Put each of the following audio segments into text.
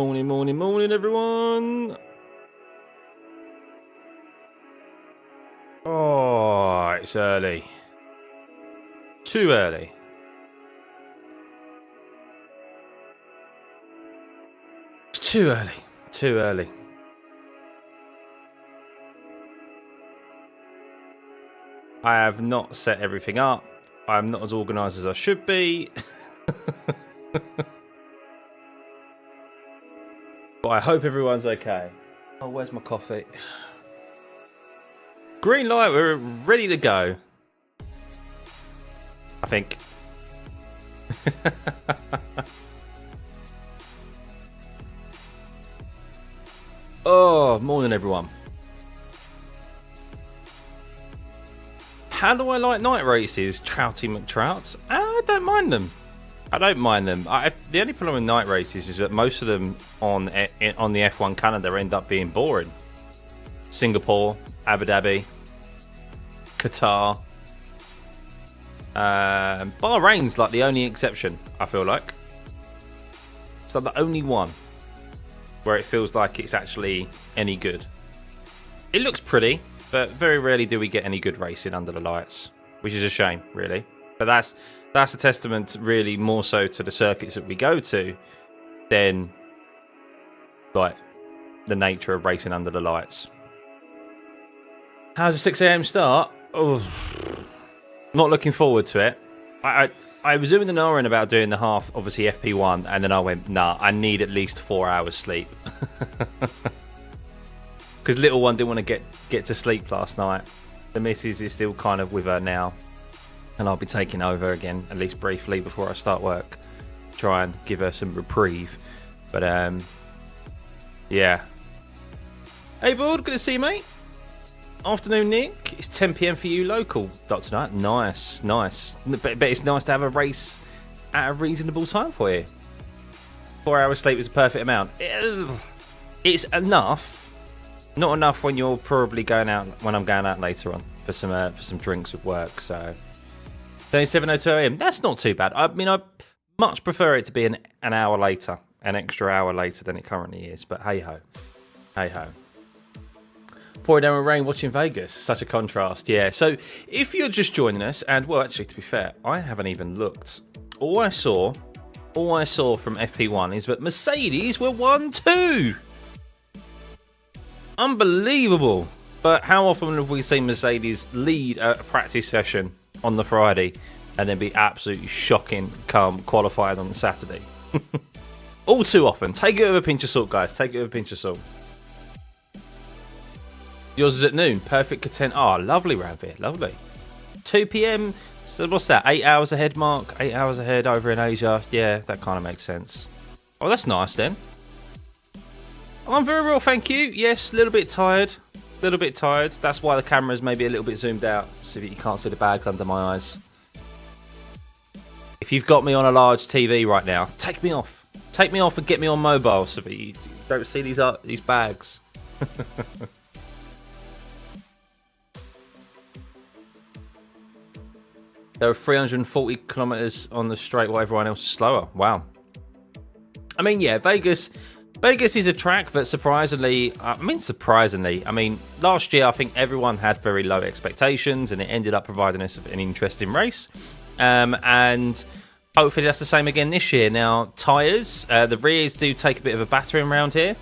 Morning, morning, morning, everyone. Oh, it's early. Too early. It's too early. Too early. I have not set everything up. I'm not as organised as I should be. But I hope everyone's okay. Oh, where's my coffee? Green light, we're ready to go. I think. Oh, morning everyone. How do I like night races, Trouty McTrouts? I don't mind them. I don't mind them. The only problem with night races is that most of them on the F1 calendar end up being boring. Singapore, Abu Dhabi, Qatar. Bahrain's like the only exception, I feel like. It's like the only one where it feels like it's actually any good. It looks pretty, but very rarely do we get any good racing under the lights, which is a shame, really. But that's a testament, really, more so to the circuits that we go to than like the nature of racing under the lights. How's the 6 a.m. start? Oh, not looking forward to it. I was doing an hour in about doing the half, obviously FP1, and then I went, nah, I need at least 4 hours sleep. Because little one didn't want to get to sleep last night. The missus is still kind of with her now. And I'll be taking over again, at least briefly, before I start work. Try and give her some reprieve. But, yeah. Hey, Board, good to see you, mate. Afternoon, Nick. It's 10 p.m. for you local. Dr. Knight, nice, nice. But it's nice to have a race at a reasonable time for you. 4 hours sleep is a perfect amount. It's enough. Not enough when you're probably going out, when I'm going out later on for some drinks at work, so... 7:02 a.m. That's not too bad. I mean, I much prefer it to be an hour later, an extra hour later than it currently is. But hey ho, hey ho. Pouring down with rain, watching Vegas. Such a contrast, yeah. So if you're just joining us, and well, actually, to be fair, I haven't even looked. All I saw from FP1 is that Mercedes were 1-2. Unbelievable. But how often have we seen Mercedes lead a practice session on the Friday and then be absolutely shocking come qualified on the Saturday? All too often. Take it with a pinch of salt, guys. Take it with a pinch of salt. Yours is at noon. Perfect content. Oh, lovely, Ranveer. Lovely. 2 p.m. So what's that? 8 hours ahead, Mark? 8 hours ahead over in Asia. Yeah, that kind of makes sense. Oh, that's nice then. I'm very well, thank you. Yes, a little bit tired. A little bit tired. That's why the camera's maybe a little bit zoomed out so that you can't see the bags under my eyes. If you've got me on a large TV right now, take me off. Take me off and get me on mobile so that you don't see these bags. There were 340 kilometers on the straight while everyone else is slower. Wow. I mean, yeah, Vegas is a track that surprisingly, last year I think everyone had very low expectations and it ended up providing us an interesting race. And hopefully that's the same again this year. Now, tyres, the rears do take a bit of a battering around here.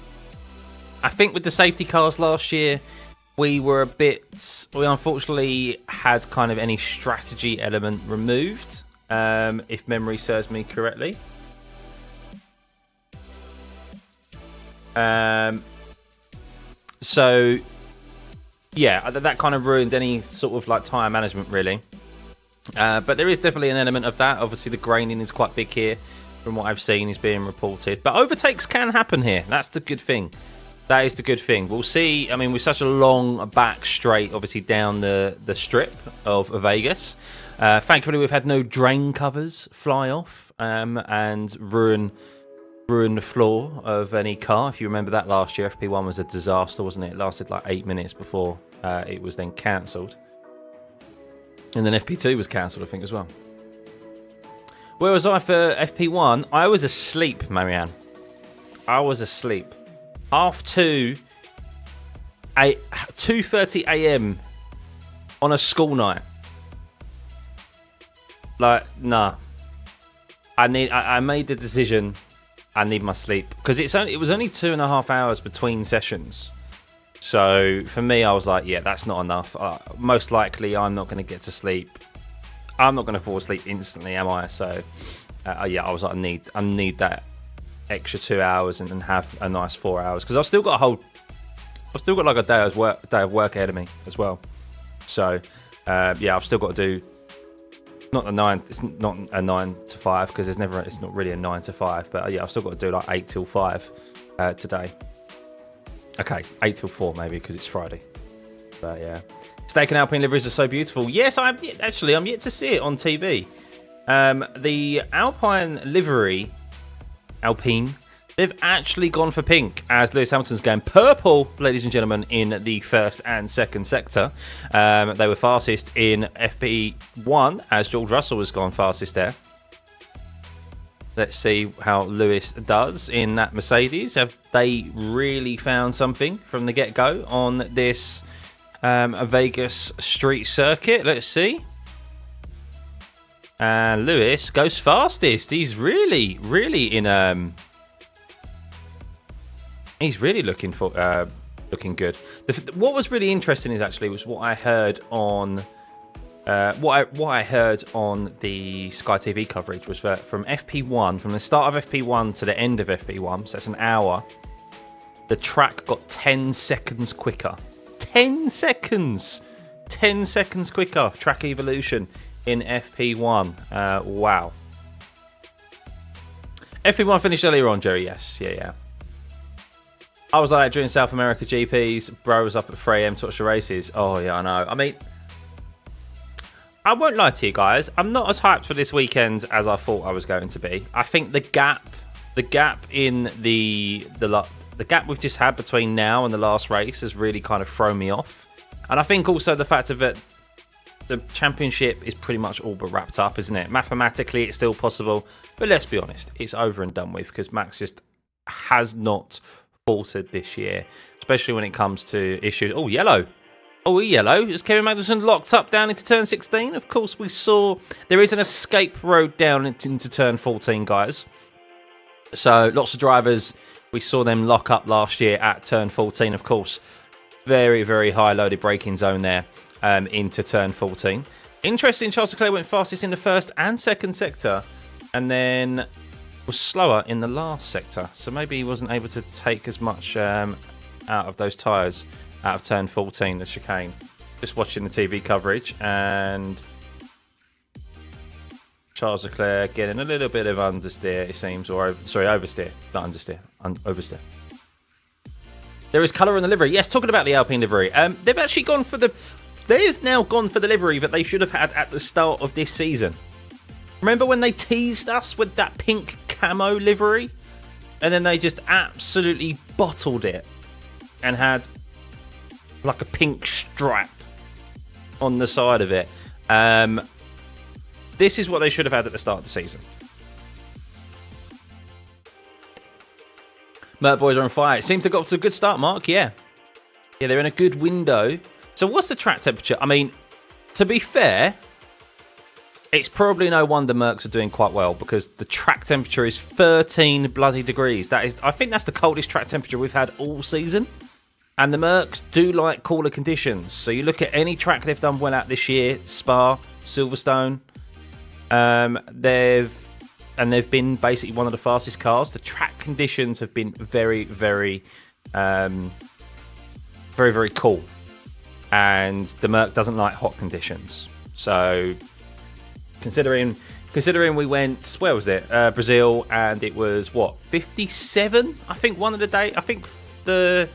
I think with the safety cars last year, we unfortunately had kind of any strategy element removed, if memory serves me correctly. So yeah, that kind of ruined any sort of like tyre management really. But there is definitely an element of that. Obviously the graining is quite big here from what I've seen is being reported. But overtakes can happen here. That's the good thing. That is the good thing. We'll see. I mean, with such a long back straight, obviously down the strip of Vegas. Thankfully, we've had no drain covers fly off and ruin the floor of any car. If you remember that last year, FP1 was a disaster, wasn't it? It lasted like 8 minutes before it was then cancelled. And then FP2 was cancelled, I think, as well. Where was I for FP1? I was asleep, Marianne. I was asleep. 2:30 a.m. on a school night. Like, nah. I made the decision. I need my sleep because it was only 2.5 hours between sessions. So for me, I was like, yeah, that's not enough. Most likely, I'm not going to get to sleep. I'm not going to fall asleep instantly, am I? So yeah, I was like, I need that extra 2 hours and have a nice 4 hours because I've still got like a day of work ahead of me as well. So yeah, I've still got to do not a 9. It's not a 9 to 5 because it's not really a 9 to 5. But yeah, I've still got to do like 8 till 5 today. Okay, 8 till 4 maybe because it's Friday. But yeah, Steak and Alpine liveries are so beautiful. Yes, I'm yet to see it on TV. The Alpine livery, Alpine, they've actually gone for pink as Lewis Hamilton's going purple, ladies and gentlemen, in the first and second sector. They were fastest in FP1 as George Russell has gone fastest there. Let's see how Lewis does in that Mercedes. Have they really found something from the get-go on this Vegas street circuit? Let's see. And Lewis goes fastest. He's really in he's really looking good. What was really interesting was what I heard on what I heard on the Sky TV coverage was that from FP1, from the start of FP1 to the end of FP1, so that's an hour, the track got 10 seconds quicker. 10 seconds! 10 seconds quicker. Track evolution in FP1. Wow. FP1 finished earlier on, Jerry. Yes. Yeah. I was like during South America GPs, bro was up at 3 a.m. to watch the races. Oh, yeah, I know. I mean, I won't lie to you guys. I'm not as hyped for this weekend as I thought I was going to be. I think the gap in the gap we've just had between now and the last race has really kind of thrown me off. And I think also the fact of it, the championship is pretty much all but wrapped up, isn't it? Mathematically, it's still possible. But let's be honest, it's over and done with because Max just has not faltered this year, especially when it comes to issues. Oh, yellow. Oh, yellow. Is Kevin Magnussen locked up down into turn 16? Of course, we saw there is an escape road down into turn 14, guys. So lots of drivers, we saw them lock up last year at turn 14, of course. Very, very high loaded braking zone there into turn 14. Interesting, Charles Leclerc went fastest in the first and second sector and then was slower in the last sector. So maybe he wasn't able to take as much out of those tyres out of turn 14, the chicane. Just watching the TV coverage and Charles Leclerc getting a little bit of understeer, it seems, or oversteer, not understeer, oversteer. There is colour in the livery. Yes, talking about the Alpine livery. They've actually gone for they've now gone for the livery that they should have had at the start of this season. Remember when they teased us with that pink camo livery? And then they just absolutely bottled it and had like a pink stripe on the side of it. This is what they should have had at the start of the season. Mert boys are on fire. It seems to have got to a good start, Mark. Yeah, they're in a good window. So what's the track temperature? I mean, to be fair, it's probably no wonder Mercs are doing quite well because the track temperature is 13 bloody degrees. I think that's the coldest track temperature we've had all season. And the Mercs do like cooler conditions. So you look at any track they've done well at this year, Spa, Silverstone, they've been basically one of the fastest cars. The track conditions have been very, very, very, very cool. And the Merc doesn't like hot conditions. So considering we went, where was it? Brazil, and it was what, 57? I think one of the day. I think the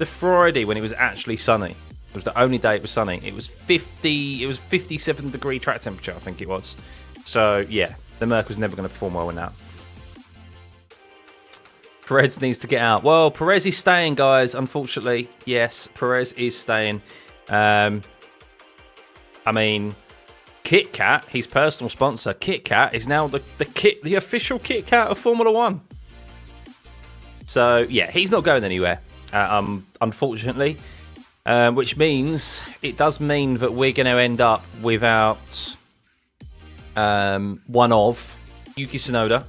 Friday when it was actually sunny. It was the only day it was sunny. It was 57 degree track temperature, I think it was. So yeah, the Merc was never going to perform well in that. Perez needs to get out. Well, Perez is staying, guys, unfortunately. Yes, Perez is staying. I mean, Kit Kat, his personal sponsor, Kit Kat, is now the official Kit Kat of Formula One. So, yeah, he's not going anywhere, unfortunately. Which means, it does mean that we're going to end up without one of Yuki Tsunoda,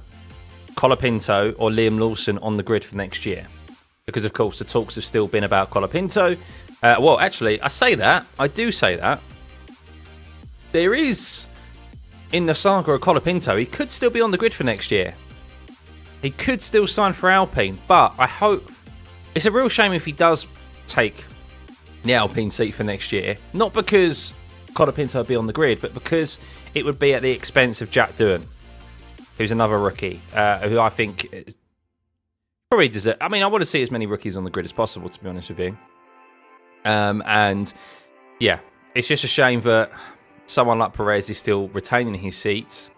Colapinto, or Liam Lawson on the grid for next year. Because, of course, the talks have still been about Colapinto. Well, actually, I do say that. There is, in the saga of Colapinto, he could still be on the grid for next year. He could still sign for Alpine, but I hope... It's a real shame if he does take the Alpine seat for next year. Not because Colapinto would be on the grid, but because it would be at the expense of Jack Doohan, who's another rookie, who I think probably deserves... I mean, I want to see as many rookies on the grid as possible, to be honest with you. And, yeah, it's just a shame that someone like Perez is still retaining his seat,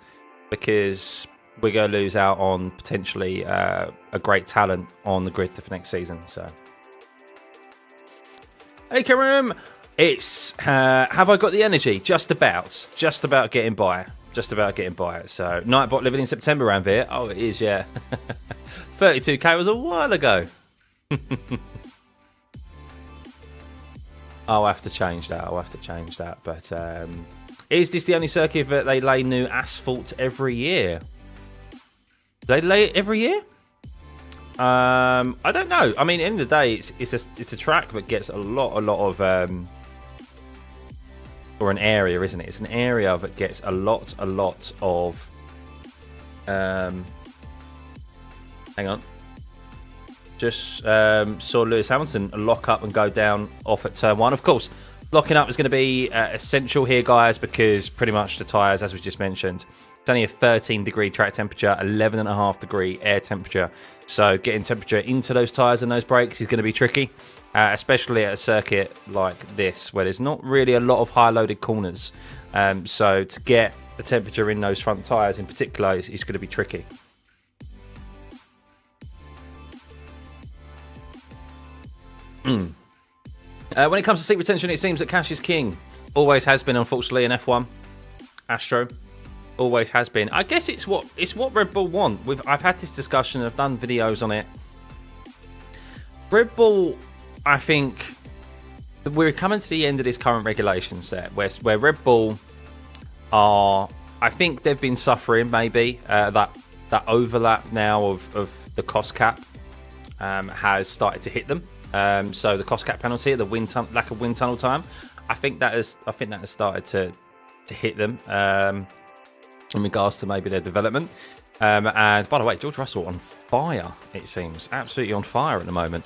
because we're going to lose out on potentially a great talent on the grid for next season. So, hey Karim, it's have I got the energy? Just about getting by. So, Nightbot living in September around here. Oh, it is, yeah. 32k was a while ago. I'll have to change that. But is this the only circuit that they lay new asphalt every year? Do they lay it every year? I don't know. I mean, at the end of the day, it's a track that gets a lot of or an area, isn't it? It's an area that gets a lot of. Hang on. Just saw Lewis Hamilton lock up and go down off at turn 1. Of course, locking up is going to be essential here, guys, because pretty much the tyres, as we just mentioned, it's only a 13-degree track temperature, 11.5-degree air temperature. So getting temperature into those tyres and those brakes is going to be tricky, especially at a circuit like this, where there's not really a lot of high-loaded corners. So to get the temperature in those front tyres in particular is going to be tricky. When it comes to seat retention, it seems that cash is king. Always has been, unfortunately, in F1. Astro always has been. I guess it's what Red Bull want. I've had this discussion. I've done videos on it. Red Bull, I think we're coming to the end of this current regulation set, where Red Bull are. I think they've been suffering maybe that overlap now of the cost cap has started to hit them. So the cost cap penalty, the lack of wind tunnel time, I think that has started to hit them in regards to maybe their development. And by the way, George Russell on fire, it seems, absolutely on fire at the moment.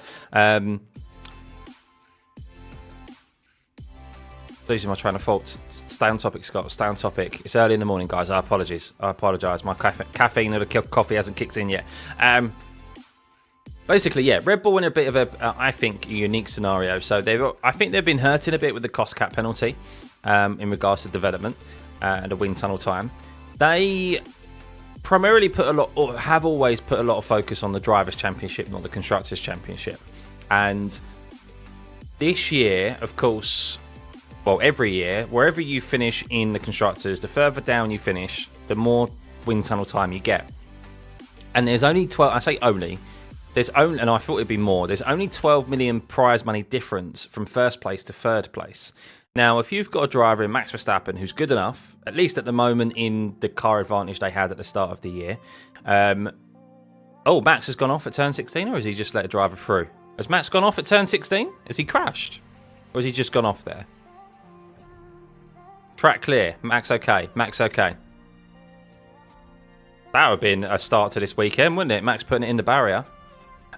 Losing my train of thought. Stay on topic, Scott. Stay on topic. It's early in the morning, guys. I apologise. My caffeine or the coffee hasn't kicked in yet. Basically, yeah, Red Bull in a bit of a, I think, a unique scenario. So I think they've been hurting a bit with the cost cap penalty in regards to development and the wind tunnel time. They primarily have always put a lot of focus on the Drivers' Championship, not the Constructors' Championship. And this year, of course, well, every year, wherever you finish in the Constructors, the further down you finish, the more wind tunnel time you get. And there's only 12, I say only, and I thought it'd be more, there's only 12 million prize money difference from first place to third place. Now, if you've got a driver in Max Verstappen who's good enough, at least at the moment in the car advantage they had at the start of the year. Max has gone off at turn 16, or has he just let a driver through? Has Max gone off at turn 16? Has he crashed? Or has he just gone off there? Track clear. Max okay. That would have been a start to this weekend, wouldn't it? Max putting it in the barrier.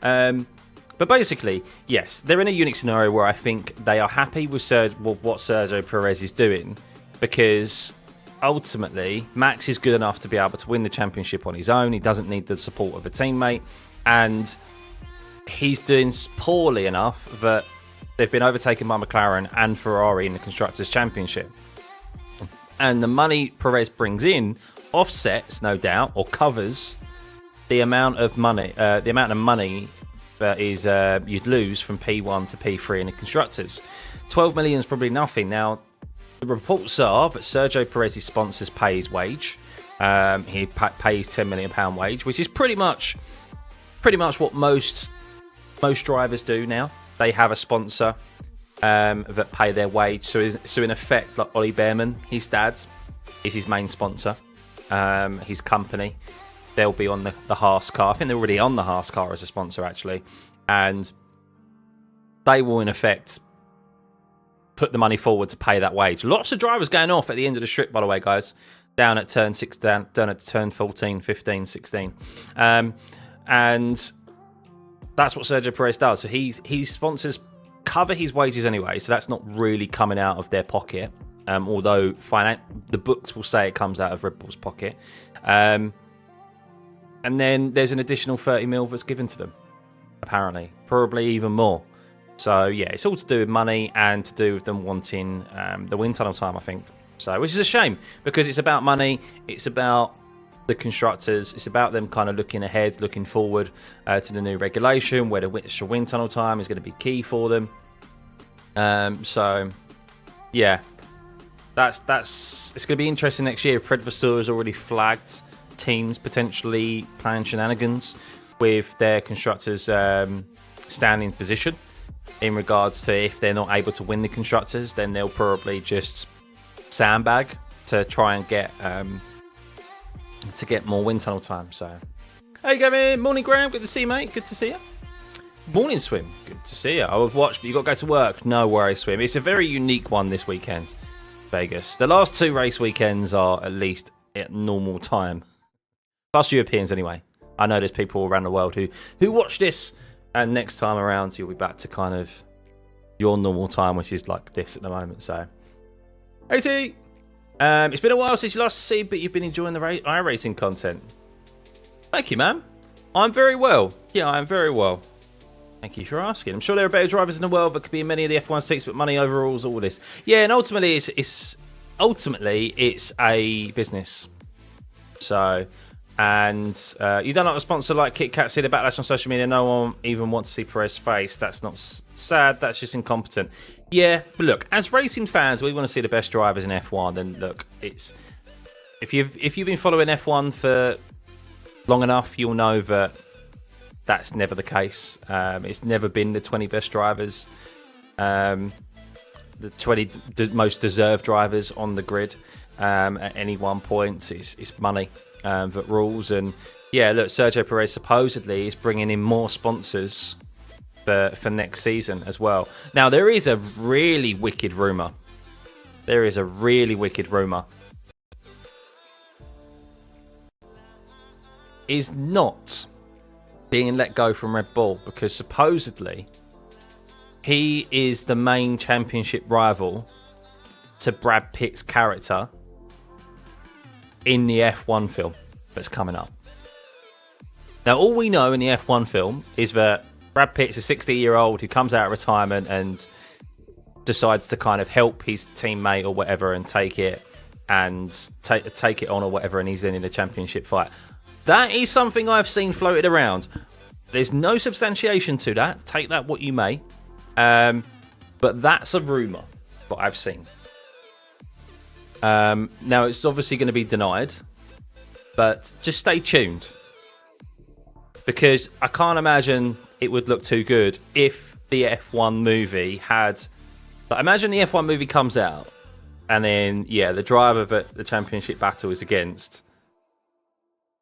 But basically, yes, they're in a unique scenario where I think they are happy with what Sergio Perez is doing, because ultimately Max is good enough to be able to win the championship on his own. He doesn't need the support of a teammate, and he's doing poorly enough that they've been overtaken by McLaren and Ferrari in the Constructors' Championship. And the money Perez brings in offsets, no doubt, or covers the amount of money that is you'd lose from P1 to P3 in the Constructors. 12 million is probably nothing. Now, the reports are that Sergio Perez's sponsors pay his wage. He pays £10 million wage, which is pretty much pretty much what most drivers do now. They have a sponsor that pay their wage. So in effect, like Ollie Behrman, his dad is his main sponsor. His company, they'll be on the Haas car. I think they're already on the Haas car as a sponsor, actually. And they will, in effect, put the money forward to pay that wage. Lots of drivers going off at the end of the strip, by the way, guys. Down at turn 6, down at turn 14, 15, 16. And that's what Sergio Perez does. So his sponsors cover his wages anyway, so that's not really coming out of their pocket. Although the books will say it comes out of Red Bull's pocket. And then there's an additional 30 mil that's given to them, apparently. Probably even more. So, yeah, it's all to do with money and to do with them wanting the wind tunnel time, I think. So, which is a shame, because it's about money, it's about the constructors, it's about them kind of looking ahead, looking forward to the new regulation, where the extra wind tunnel time is going to be key for them. So, yeah, it's going to be interesting next year. Fred Vasseur has already flagged teams potentially playing shenanigans with their constructors' standing position. In regards to if they're not able to win the constructors, then they'll probably just sandbag to try and get more wind tunnel time. So, hey Gavin, morning Graham, good to see you, mate. Good to see you. Morning Swim, good to see you. I would watch, but you got to go to work. No worries, Swim. It's a very unique one this weekend, Vegas. The last 2 race weekends are at least at normal time. Plus Europeans, anyway. I know there's people around the world who watch this. And next time around, you'll be back to kind of your normal time, which is like this at the moment. So, AT, it's been a while since you last see, but you've been enjoying the iRacing content. Thank you, man. I'm very well. Yeah, I'm very well. Thank you for asking. I'm sure there are better drivers in the world that could be in many of the F1 seats, but money overrules all this. Yeah, and ultimately, it's a business. So. And you don't have a sponsor like Kit Kat see the backlash on social media. No one even wants to see Perez's face. That's not sad. That's just incompetent. Yeah, but look, as racing fans, we want to see the best drivers in F1. And look, it's if you've been following F1 for long enough, you'll know that that's never the case. It's never been the 20 best drivers, the 20 most deserved drivers on the grid at any one point. It's money. That rules. And yeah, look, Sergio Perez supposedly is bringing in more sponsors for next season as well. Now, there is a really wicked rumour. Is not being let go from Red Bull, because supposedly he is the main championship rival to Brad Pitt's character in the F1 film that's coming up. Now, all we know in the F1 film is that Brad Pitt's a 60-year-old who comes out of retirement and decides to kind of help his teammate or whatever and take it on or whatever, and he's in the championship fight. That is something I've seen floated around. There's no substantiation to that. Take that what you may. But that's a rumour that I've seen. Now, it's obviously going to be denied, but just stay tuned, because I can't imagine it would look too good if the F1 movie had... Like, imagine the F1 movie comes out, and then, yeah, the driver that the championship battle is against,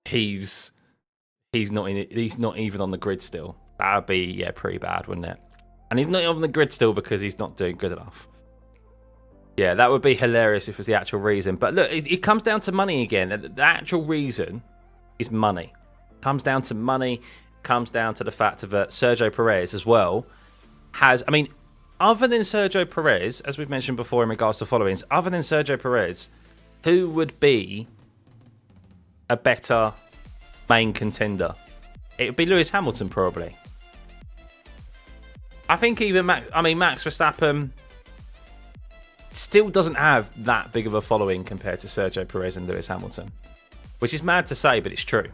he's not even on the grid still. That would be, yeah, pretty bad, wouldn't it? And he's not on the grid still because he's not doing good enough. Yeah, that would be hilarious if it was the actual reason. But look, it comes down to money again. The actual reason is money. It comes down to money. It comes down to the fact that Sergio Perez as well has... I mean, other than Sergio Perez, as we've mentioned before in regards to followings, other than Sergio Perez, who would be a better main contender? It would be Lewis Hamilton, probably. I think even Max Verstappen still doesn't have that big of a following compared to Sergio Perez and Lewis Hamilton, which is mad to say, but it's true.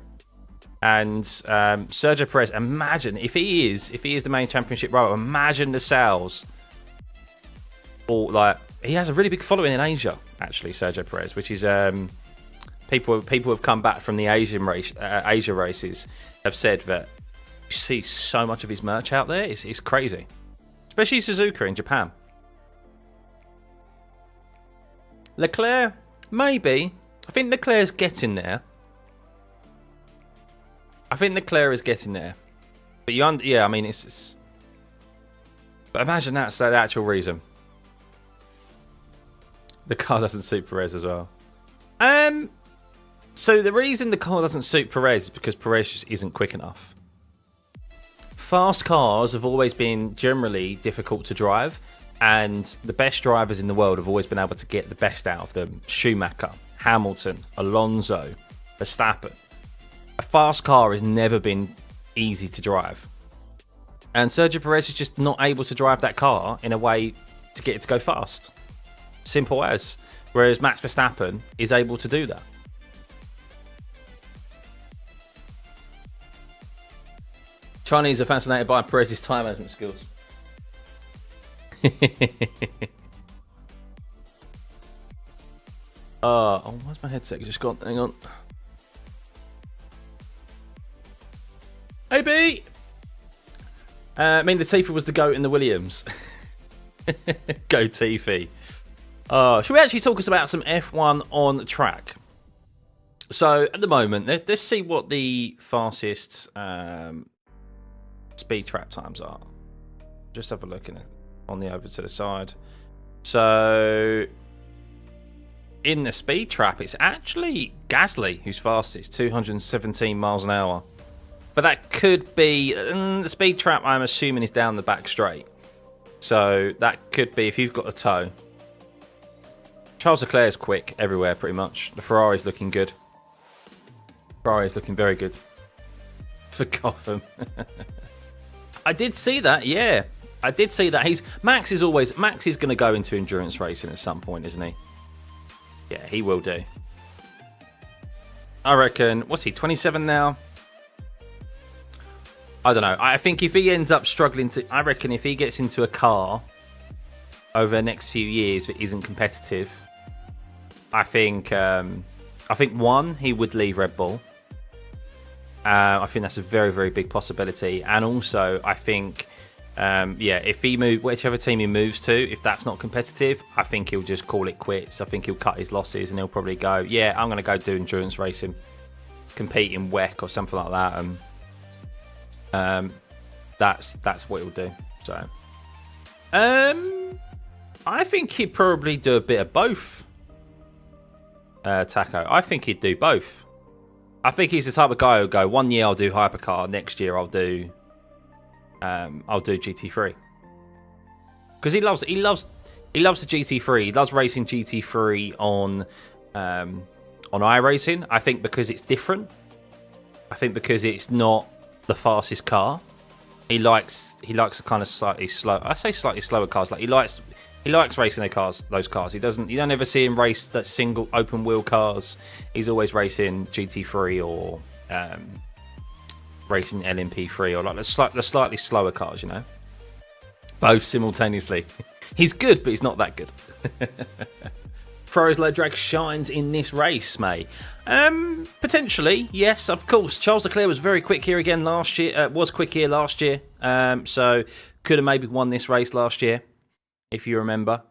And Sergio Perez, imagine if he is the main championship rival, imagine the sales. Or like, he has a really big following in Asia, actually, Sergio Perez, which is people have come back from the Asia races have said that You see so much of his merch out there. It's crazy. Especially Suzuka in Japan. Leclerc, maybe. I think Leclerc's getting there. I think Leclerc is getting there. But yeah, I mean, it's... But imagine that's the actual reason. The car doesn't suit Perez as well. So the reason the car doesn't suit Perez is because Perez just isn't quick enough. Fast cars have always been generally difficult to drive, and the best drivers in the world have always been able to get the best out of them. Schumacher, Hamilton, Alonso, Verstappen. A fast car has never been easy to drive. And Sergio Perez is just not able to drive that car in a way to get it to go fast. Simple as. Whereas Max Verstappen is able to do that. Chinese are fascinated by Perez's time management skills. Oh, where's my headset just gone? Hang on. Hey, B! I mean, Latifi was the GOAT in the Williams. Go Tifi. Should we actually talk about some F1 on track? So, at the moment, let's see what the fastest speed trap times are. Just have a look in it on the over to the side. So, in the speed trap, it's actually Gasly who's fastest, 217 miles an hour. But that could be the speed trap. I'm assuming is down the back straight, so that could be if you've got a toe. Charles Leclerc's quick everywhere, pretty much. The Ferrari's looking good. Ferrari's looking very good. For Gotham. I did see that. Yeah, I did see that. Max is going to go into endurance racing at some point, isn't he? Yeah, he will do. I reckon. What's he? 27 now. I don't know. I think if he ends up struggling to... I reckon if he gets into a car over the next few years that isn't competitive, I think one, he would leave Red Bull. I think that's a very, very big possibility. And also, I think, if he moves, whichever team he moves to, if that's not competitive, I think he'll just call it quits. I think he'll cut his losses and he'll probably go, yeah, I'm going to go do endurance racing, compete in WEC or something like that. And that's what he'll do. So, I think he'd probably do a bit of both. Taco, I think he'd do both. I think he's the type of guy who'll go, 1 year I'll do hypercar, next year I'll do GT3. Because he loves the GT3. He loves racing GT3 on iRacing. I think because it's different. I think because it's not the fastest car. He likes the kind of slightly slow. I say slightly slower cars. Like he likes racing those cars. You don't ever see him race that single open wheel cars. He's always racing GT3 or racing LMP3 or like the slightly slower cars, you know. Both simultaneously. He's good, but he's not that good. Ferrari's low drag shines in this race, mate. Potentially, yes, of course. Charles Leclerc was very quick here again last year. Was quick here last year. So could have maybe won this race last year. If you remember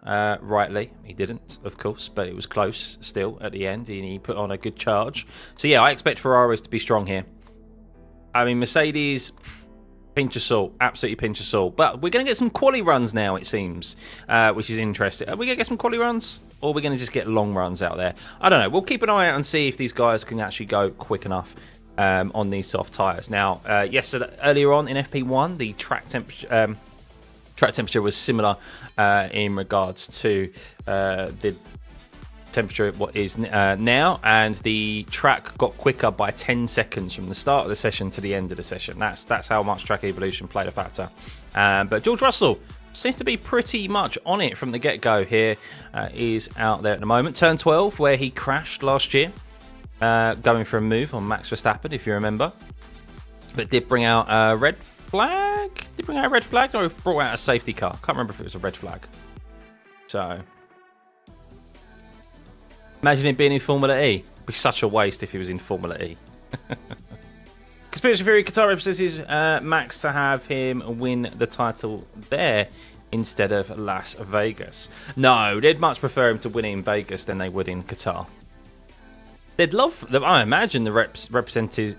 rightly. He didn't, of course, but it was close still at the end, and he put on a good charge. So yeah, I expect Ferraris to be strong here. I mean, Mercedes, pinch of salt, absolutely pinch of salt. But we're going to get some quali runs now, it seems, which is interesting. Are we going to get some quali runs, or are we going to just get long runs out there? I don't know. We'll keep an eye out and see if these guys can actually go quick enough on these soft tyres. Now, yesterday, earlier on in FP1, the track temperature was similar in regards to the temperature what is now, and the track got quicker by 10 seconds from the start of the session to the end of the session. That's how much track evolution played a factor. But George Russell seems to be pretty much on it from the get-go here. Is out there at the moment. Turn 12, where he crashed last year, going for a move on Max Verstappen, if you remember. But did bring out a red flag? Did it bring out a red flag, or brought out a safety car? Can't remember if it was a red flag. So, imagine him being in Formula E. It'd be such a waste if he was in Formula E. Conspiracy Theory Qatar representatives Max to have him win the title there instead of Las Vegas. No, they'd much prefer him to win it in Vegas than they would in Qatar. They'd love, I imagine the representatives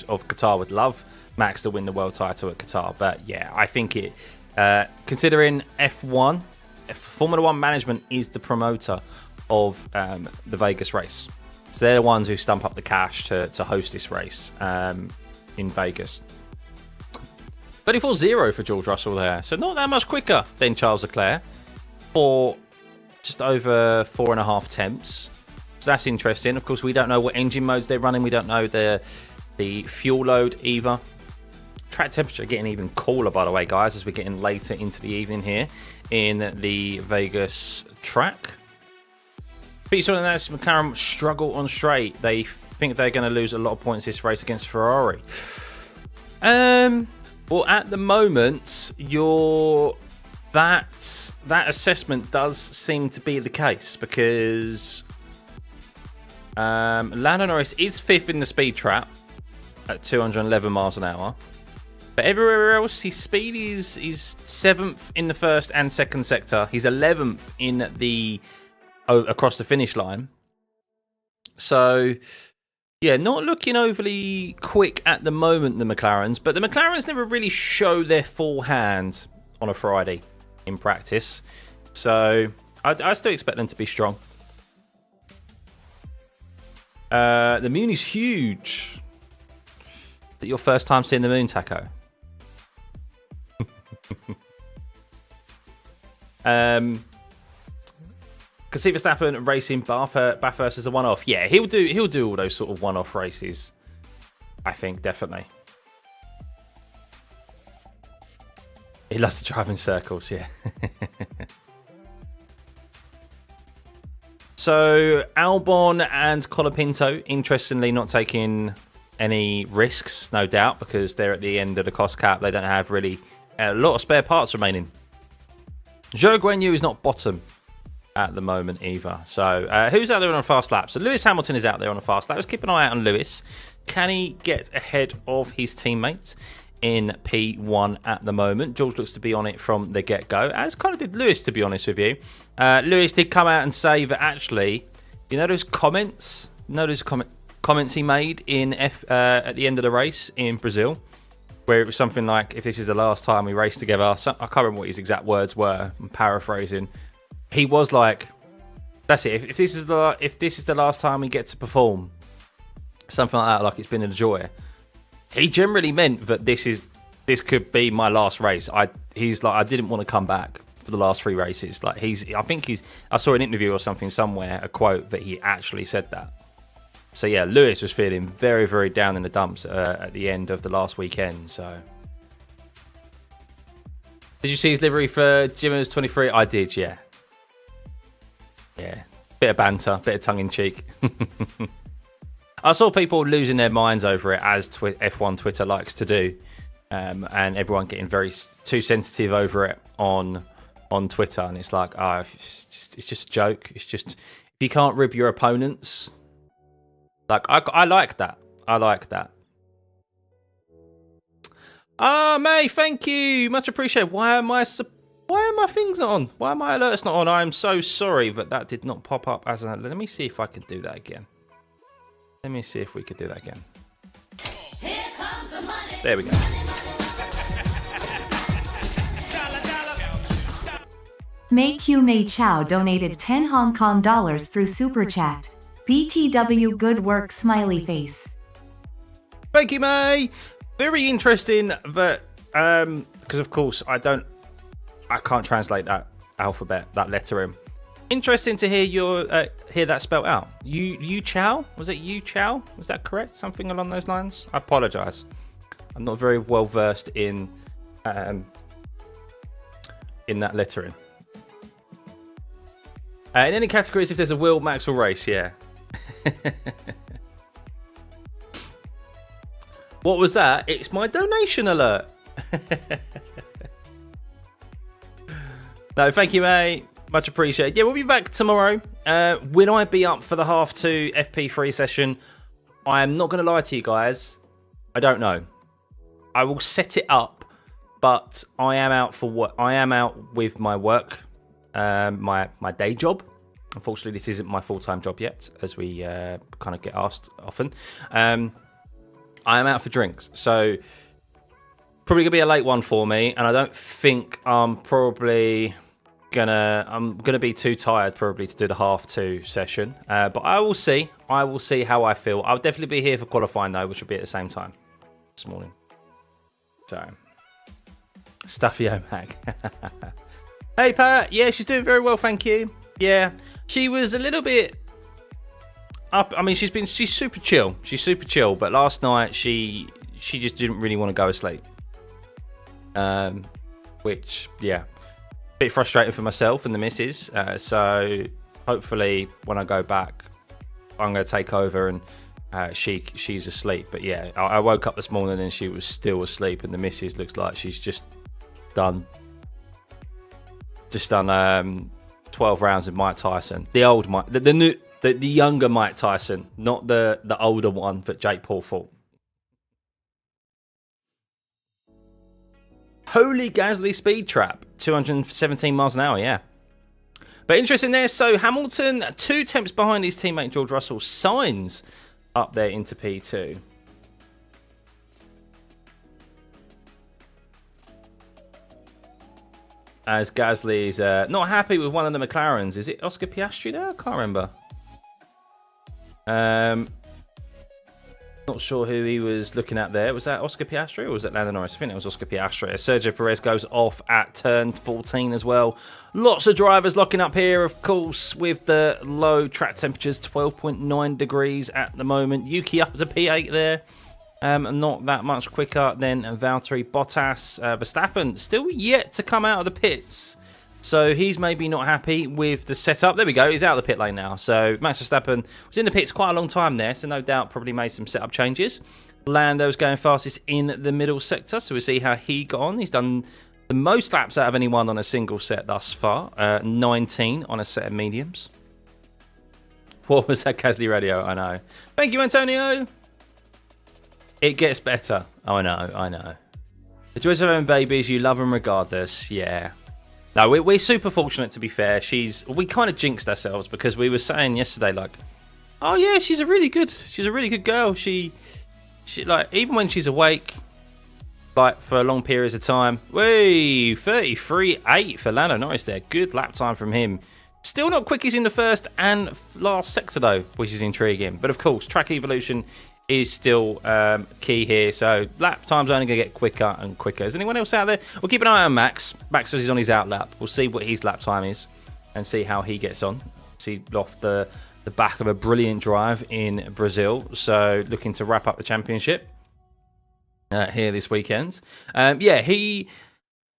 of Qatar would love Max to win the world title at Qatar. But yeah, I think it, considering F1, Formula One management is the promoter of the Vegas race. So they're the ones who stump up the cash to host this race in Vegas. 34.0 for George Russell there. So not that much quicker than Charles Leclerc for just over 4.5 temps. So that's interesting. Of course, we don't know what engine modes they're running. We don't know the fuel load either. Track temperature getting even cooler, by the way, guys, as we're getting later into the evening here in the Vegas track. Pete saw that McLaren struggle on straight. They think they're going to lose a lot of points this race against Ferrari. Well, at the moment, that assessment does seem to be the case because Lando Norris is 5th in the speed trap at 211 miles an hour. But everywhere else, his speed is 7th in the first and second sector. He's 11th in the across the finish line. So, yeah, not looking overly quick at the moment, the McLarens. But the McLarens never really show their full hand on a Friday in practice. So, I still expect them to be strong. The moon is huge. Is it your first time seeing the moon, Taco? Can see Verstappen racing Bathurst as a one-off. Yeah, he'll do all those sort of one-off races. I think definitely. He loves to drive in circles. Yeah. So Albon and Colapinto, interestingly, not taking any risks, no doubt, because they're at the end of the cost cap. They don't have really a lot of spare parts remaining. Zhou Guanyu is not bottom at the moment either. So who's out there on a fast lap? So Lewis Hamilton is out there on a fast lap. Let's keep an eye out on Lewis. Can he get ahead of his teammate in P1 at the moment? George looks to be on it from the get-go, as kind of did Lewis, to be honest with you. Lewis did come out and say that actually, you know those comments? Comments he made in at the end of the race in Brazil, where it was something like, if this is the last time we race together, I can't remember what his exact words were, I'm paraphrasing. He was like, that's it, if this is the last time we get to perform, something like that, like it's been a joy. He generally meant that this this could be my last race. He's like, I didn't want to come back for the last 3 races. Like I saw an interview or something somewhere, a quote that he actually said that. So yeah, Lewis was feeling very, very down in the dumps at the end of the last weekend. So, did you see his livery for Jimmers 23? I did, yeah. Yeah, bit of banter, bit of tongue in cheek. I saw people losing their minds over it, as F1 Twitter likes to do, and everyone getting too sensitive over it on Twitter. And it's like, it's just a joke. It's just, if you can't rib your opponents, like I like that. I like that. May, thank you, much appreciated. Why are my things not on? Why are my alerts not on? I'm so sorry that did not pop up as an. Let me see if I can do that again. Let me see if we could do that again. Here comes the money. There we go. Mei Q Mei Chow donated 10 Hong Kong dollars through Super Chat. BTW good work smiley face. Thank you, May. Very interesting that because of course I can't translate that alphabet, that lettering. Interesting to hear that spelled out. Yu Chow? Was it Yu Chow? Was that correct? Something along those lines? I apologise. I'm not very well versed in that lettering. In any categories, if there's a Will, Max will race, yeah. What was that? It's my donation alert. No, thank you, mate. Much appreciated. Yeah, we'll be back tomorrow. Will I be up for the half 2 FP3 session? I am not going to lie to you guys. I don't know. I will set it up, but I am out for what I am out with my work, my day job. Unfortunately, this isn't my full-time job yet, as we kind of get asked often. I am out for drinks, so probably gonna be a late one for me, and I don't think I'm gonna be too tired probably to do the 2:30 session. But I will see. I will see how I feel. I'll definitely be here for qualifying though, which will be at the same time this morning. So, Stuffeyy Mag. Hey Pat, yeah, she's doing very well, thank you. Yeah, she was a little bit up. I mean, she's super chill. She's super chill, but last night she just didn't really want to go to sleep. Which, yeah, a bit frustrating for myself and the missus. So hopefully when I go back, I'm going to take over and she's asleep. But yeah, I woke up this morning and she was still asleep, and the missus looks like she's just done 12 rounds of Mike Tyson. The old Mike, the younger Mike Tyson, not the older one that Jake Paul fought. Holy Gasly speed trap, 217 miles an hour, yeah. But interesting there, so Hamilton, 2 tenths behind his teammate George Russell. Sainz up there into P2. As Gasly's not happy with one of the McLarens. Is it Oscar Piastri there? I can't remember. Not sure who he was looking at there. Was that Oscar Piastri or was that Lando Norris? I think it was Oscar Piastri. Sergio Perez goes off at turn 14 as well. Lots of drivers locking up here, of course, with the low track temperatures, 12.9 degrees at the moment. Yuki up to P8 there. Not that much quicker than Valtteri Bottas. Verstappen still yet to come out of the pits. So he's maybe not happy with the setup. There we go. He's out of the pit lane now. So Max Verstappen was in the pits quite a long time there. So no doubt probably made some setup changes. Lando's going fastest in the middle sector. So we'll see how he got on. He's done the most laps out of anyone on a single set thus far. 19 on a set of mediums. What was that Gasly radio? I know. Thank you, Antonio. It gets better. Oh, I know. The joys of having babies, you love them regardless. Yeah. No, we're super fortunate, to be fair. We kind of jinxed ourselves because we were saying yesterday, like, oh yeah, she's a really good girl. She like, even when she's awake, like for long periods of time. Whey, 33.8 for Lando Norris there. Good lap time from him. Still not quickies in the first and last sector though, which is intriguing. But of course, track evolution is still key here. So lap time's only going to get quicker and quicker. Is anyone else out there? We'll keep an eye on Max. Max is on his out lap. We'll see what his lap time is and see how he gets on. See off the back of a brilliant drive in Brazil. So looking to wrap up the championship here this weekend. Yeah,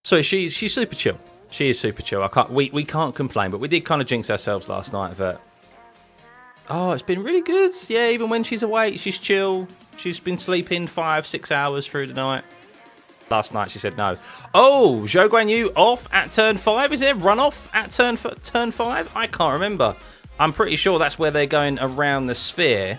she's super chill. She is super chill. We can't complain, but we did kind of jinx ourselves last night that, oh, it's been really good. Yeah, even when she's awake, she's chill. She's been sleeping 5-6 hours through the night. Last night she said no. Oh, Zhou Guanyu off at turn 5. Is there runoff at turn 5? I can't remember. I'm pretty sure that's where they're going around the sphere.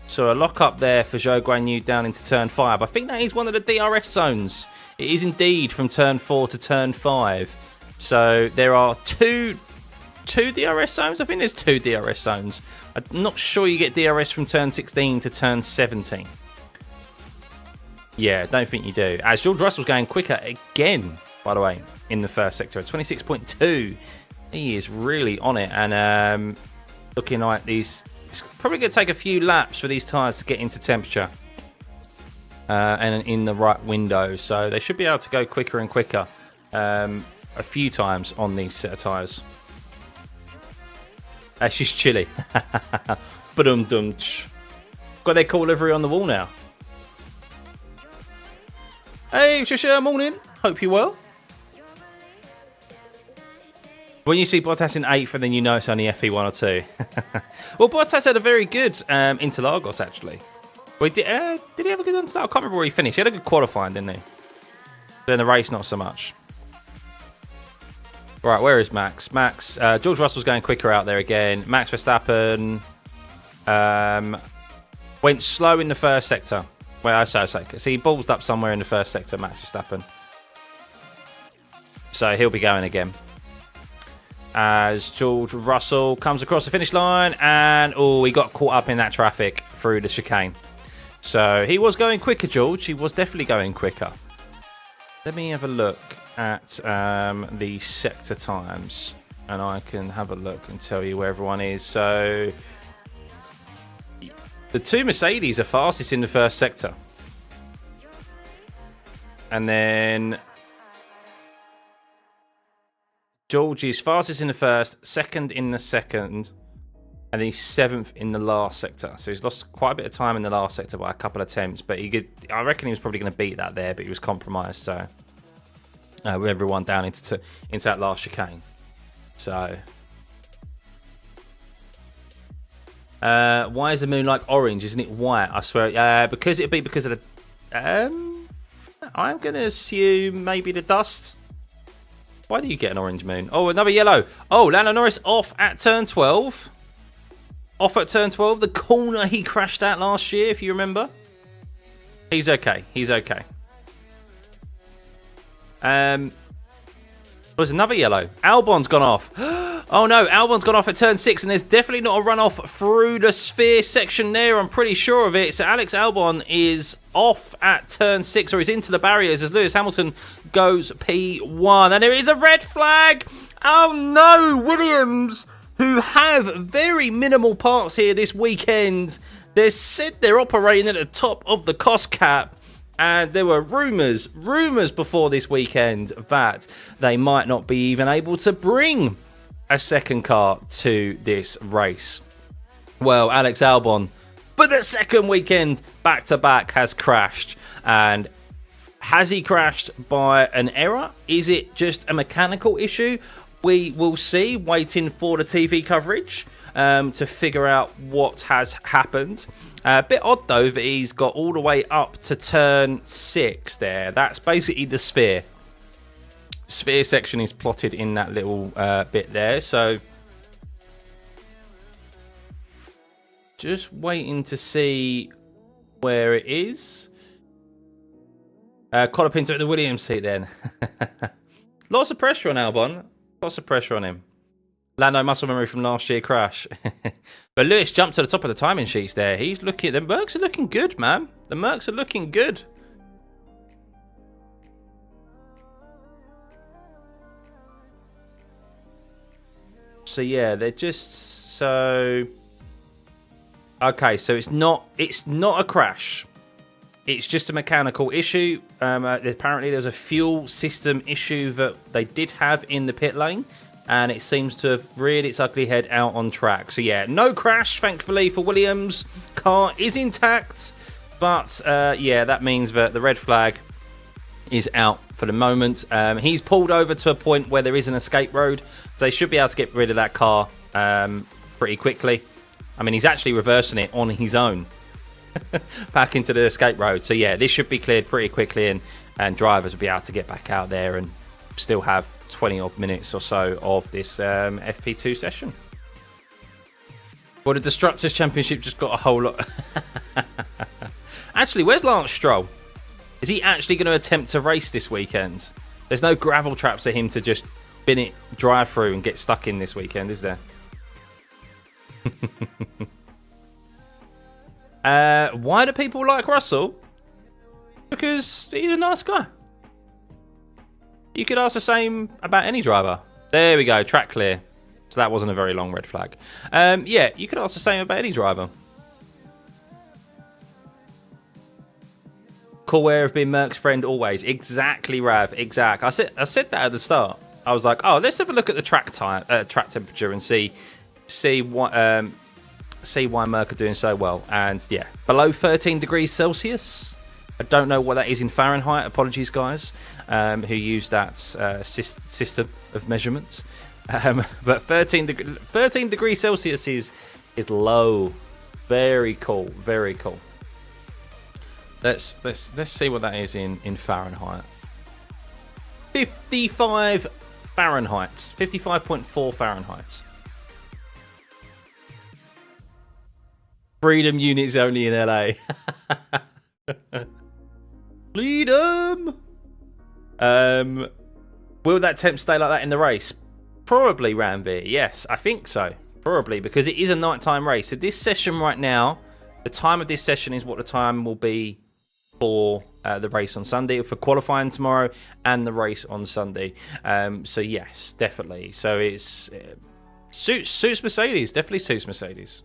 So a lock up there for Zhou Guanyu down into turn 5. I think that is one of the DRS zones. It is indeed from turn 4 to turn 5. So there are two DRS zones? I think there's 2 DRS zones. I'm not sure you get DRS from turn 16 to turn 17. Yeah, don't think you do. As George Russell's going quicker again, by the way, in the first sector at 26.2. He is really on it. And looking like it's probably going to take a few laps for these tyres to get into temperature. And in the right window. So they should be able to go quicker and quicker a few times on these set of tyres. She's chilly. Got their call livery on the wall now. Hey, Shasha, morning. Hope you're well. When you see Bottas in 8th, and then you know it's only FP1 or 2. Well, Bottas had a very good Interlagos, actually. Wait, did he have a good Interlagos? I can't remember where he finished. He had a good qualifying, didn't he? But in the race, not so much. Right, where is Max? George Russell's going quicker out there again. Max Verstappen went slow in the first sector. Well, I say. See, he ballsed up somewhere in the first sector, Max Verstappen. So he'll be going again. As George Russell comes across the finish line, and he got caught up in that traffic through the chicane. So he was going quicker, George. He was definitely going quicker. Let me have a look at the sector times, and I can have a look and tell you where everyone is. So the two Mercedes are fastest in the first sector. And then George is fastest in the first, second in the second, and he's 7th in the last sector. So he's lost quite a bit of time in the last sector by a couple of attempts, but I reckon he was probably going to beat that there, but he was compromised. So with everyone down into that last chicane. So why is the moon like orange? Isn't it white? I swear. Because of the. I'm going to assume maybe the dust. Why do you get an orange moon? Oh, another yellow. Oh, Lando Norris off at turn 12. Off at turn 12. The corner he crashed at last year, if you remember. He's okay. He's okay. There's another yellow. Albon's gone off. Oh no, Albon's gone off at turn 6, and there's definitely not a runoff through the sphere section there. I'm pretty sure of it. So Alex Albon is off at turn 6, or he's into the barriers as Lewis Hamilton goes P1. And there is a red flag. Oh no, Williams, who have very minimal parts here this weekend. They said they're operating at the top of the cost cap. And there were rumours before this weekend that they might not be even able to bring a second car to this race. Well, Alex Albon, for the second weekend back-to-back, has crashed. And has he crashed by an error? Is it just a mechanical issue? We will see, waiting for the TV coverage to figure out what has happened. A bit odd, though, that he's got all the way up to turn 6 there. That's basically the sphere. Sphere section is plotted in that little bit there. So just waiting to see where it is. Colapinto at the Williams seat then. Lots of pressure on Albon. Lots of pressure on him. Lando muscle memory from last year crash. But Lewis jumped to the top of the timing sheets there. He's looking. The Mercs are looking good, man. The Mercs are looking good. So yeah, they're just so. Okay, so it's not a crash. It's just a mechanical issue. Apparently, there's a fuel system issue that they did have in the pit lane. And it seems to have reared its ugly head out on track. So yeah, no crash, thankfully, for Williams. Car is intact. But yeah, that means that the red flag is out for the moment. He's pulled over to a point where there is an escape road. So they should be able to get rid of that car pretty quickly. I mean, he's actually reversing it on his own. Back into the escape road. So yeah, this should be cleared pretty quickly. And drivers will be able to get back out there and still have 20 odd minutes or so of this FP2 session. Well, the Destructors Championship just got a whole lot. Actually, where's Lance Stroll? Is he actually going to attempt to race this weekend? There's no gravel traps for him to just bin it, drive through and get stuck in this weekend, is there? Why do people like Russell? Because he's a nice guy. You could ask the same about any driver. There we go, track clear. So that wasn't a very long red flag. Yeah, you could ask the same about any driver. Cool air of being Merc's friend always. Exactly, Rav. Exact. I said that at the start. I was like, oh, let's have a look at the track temperature and see why Merc are doing so well. And yeah, below 13 degrees Celsius. I don't know what that is in Fahrenheit. Apologies, guys, who use that system of measurement. But 13 degrees Celsius is low. Very cool. Very cool. Let's see what that is in Fahrenheit. 55 Fahrenheit. 55.4 Fahrenheit. Freedom units only in LA. Freedom! Will that temp stay like that in the race? Probably, Ranveer. Yes, I think so. Probably, because it is a nighttime race. So this session right now, the time of this session is what the time will be for the race on Sunday, for qualifying tomorrow and the race on Sunday. So yes, definitely. So it's suits Mercedes. Definitely suits Mercedes.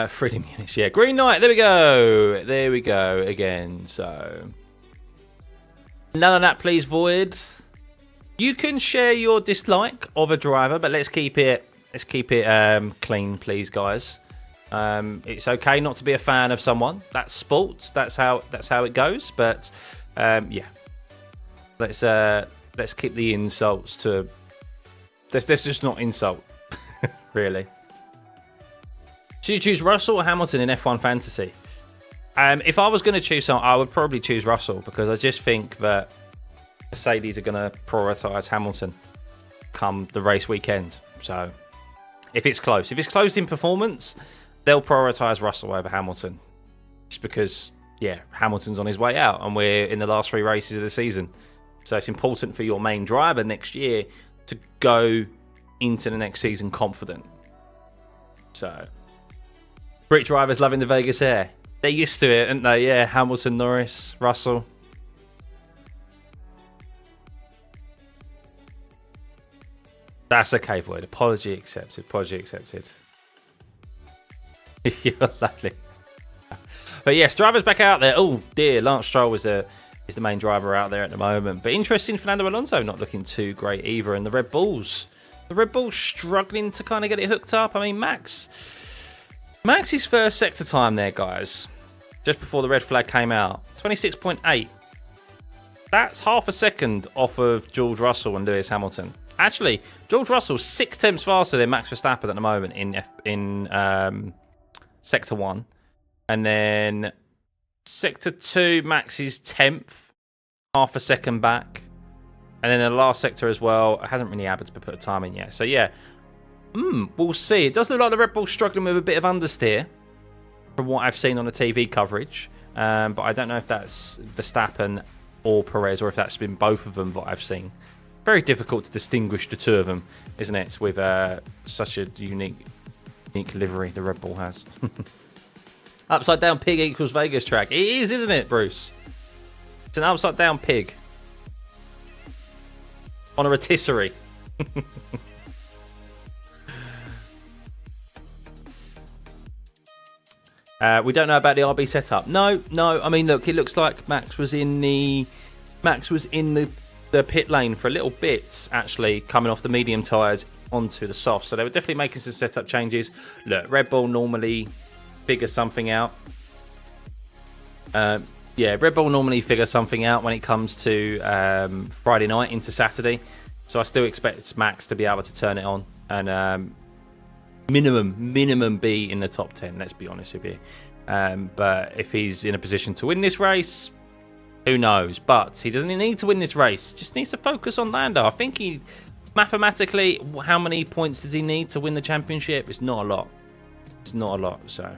Freedom units, yeah. Green Knight, there we go. There we go again. So none of that, please, Void. You can share your dislike of a driver, but let's keep it clean, please, guys. It's okay not to be a fan of someone. That's sports. That's how it goes. But yeah, let's keep the insults to. Let's just not insult, really. Should you choose Russell or Hamilton in F1 Fantasy? If I was going to choose someone, I would probably choose Russell, because I just think that Mercedes are going to prioritise Hamilton come the race weekend. So if it's close in performance, they'll prioritise Russell over Hamilton, just because, yeah, Hamilton's on his way out and we're in the last 3 races of the season. So it's important for your main driver next year to go into the next season confident. So Brit drivers loving the Vegas air. They're used to it, aren't they? Yeah, Hamilton, Norris, Russell. That's okay, Void. Apology accepted. Apology accepted. You're lovely. But yes, drivers back out there. Oh dear, Lance Stroll is the main driver out there at the moment. But interesting, Fernando Alonso not looking too great either. And the Red Bulls struggling to kind of get it hooked up. I mean, Max's first sector time there, guys, just before the red flag came out, 26.8. That's half a second off of George Russell and Lewis Hamilton. Actually, George Russell's 6 tenths faster than Max Verstappen at the moment in Sector 1. And then Sector 2, Max is 10th, half a second back. And then the last sector as well, it hasn't really happened to put a time in yet. So yeah, we'll see. It does look like the Red Bull's struggling with a bit of understeer from what I've seen on the TV coverage. But I don't know if that's Verstappen or Perez, or if that's been both of them that I've seen. Very difficult to distinguish the two of them, isn't it? With such a unique livery the Red Bull has. Upside down pig equals Vegas track. It is, isn't it, Bruce? It's an upside down pig on a rotisserie. We don't know about the RB setup. No. I mean, look, it looks like Max was in the pit lane for a little bit, actually, coming off the medium tyres onto the soft. So they were definitely making some setup changes. Look, Red Bull normally figure something out. Red Bull normally figure something out when it comes to Friday night into Saturday. So I still expect Max to be able to turn it on and minimum be in the top 10, let's be honest with you. But if he's in a position to win this race, who knows? But he doesn't need to win this race. Just needs to focus on Lando. I think he, mathematically, how many points does he need to win the championship? It's not a lot. It's not a lot, so.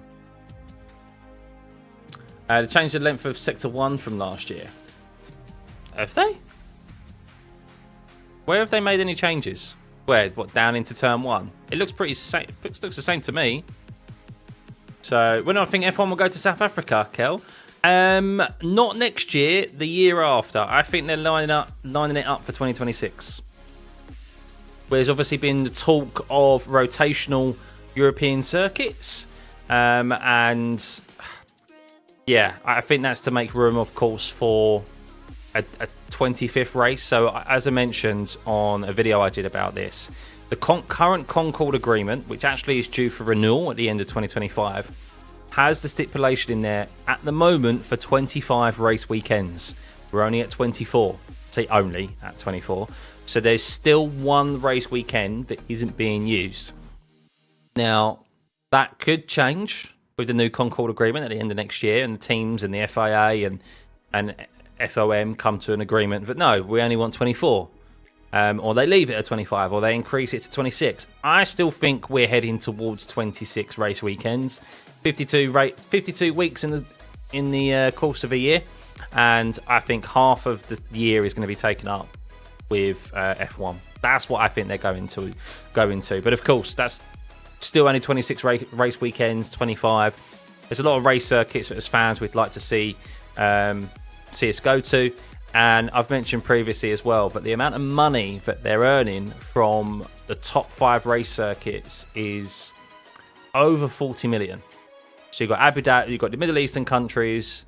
They changed the length of Sector 1 from last year. Have they? Where have they made any changes? Where? What, down into Turn 1? It looks pretty same. It looks the same to me. So, when do I think F1 will go to South Africa, Kel? Not next year, the year after. I think they're lining it up for 2026. There's obviously been the talk of rotational European circuits. And yeah, I think that's to make room, of course, for a 25th race. So as I mentioned on a video I did about this, the current Concord agreement, which actually is due for renewal at the end of 2025, has the stipulation in there at the moment for 25 race weekends. We're only at 24. Say only at 24. So there's still one race weekend that isn't being used. Now, that could change with the new Concord agreement at the end of next year, and the teams and the FIA and FOM come to an agreement. But no, we only want 24. or they leave it at 25, or they increase it to 26. I still think we're heading towards 26 race weekends, 52 weeks in the course of a year, and I think half of the year is going to be taken up with F1. That's what I think they're going to. But of course, that's still only 26 race weekends, 25. There's a lot of race circuits that as fans we'd like to see us go to. And I've mentioned previously as well, but the amount of money that they're earning from the top 5 race circuits is over 40 million. So you've got Abu Dhabi, you've got the Middle Eastern countries,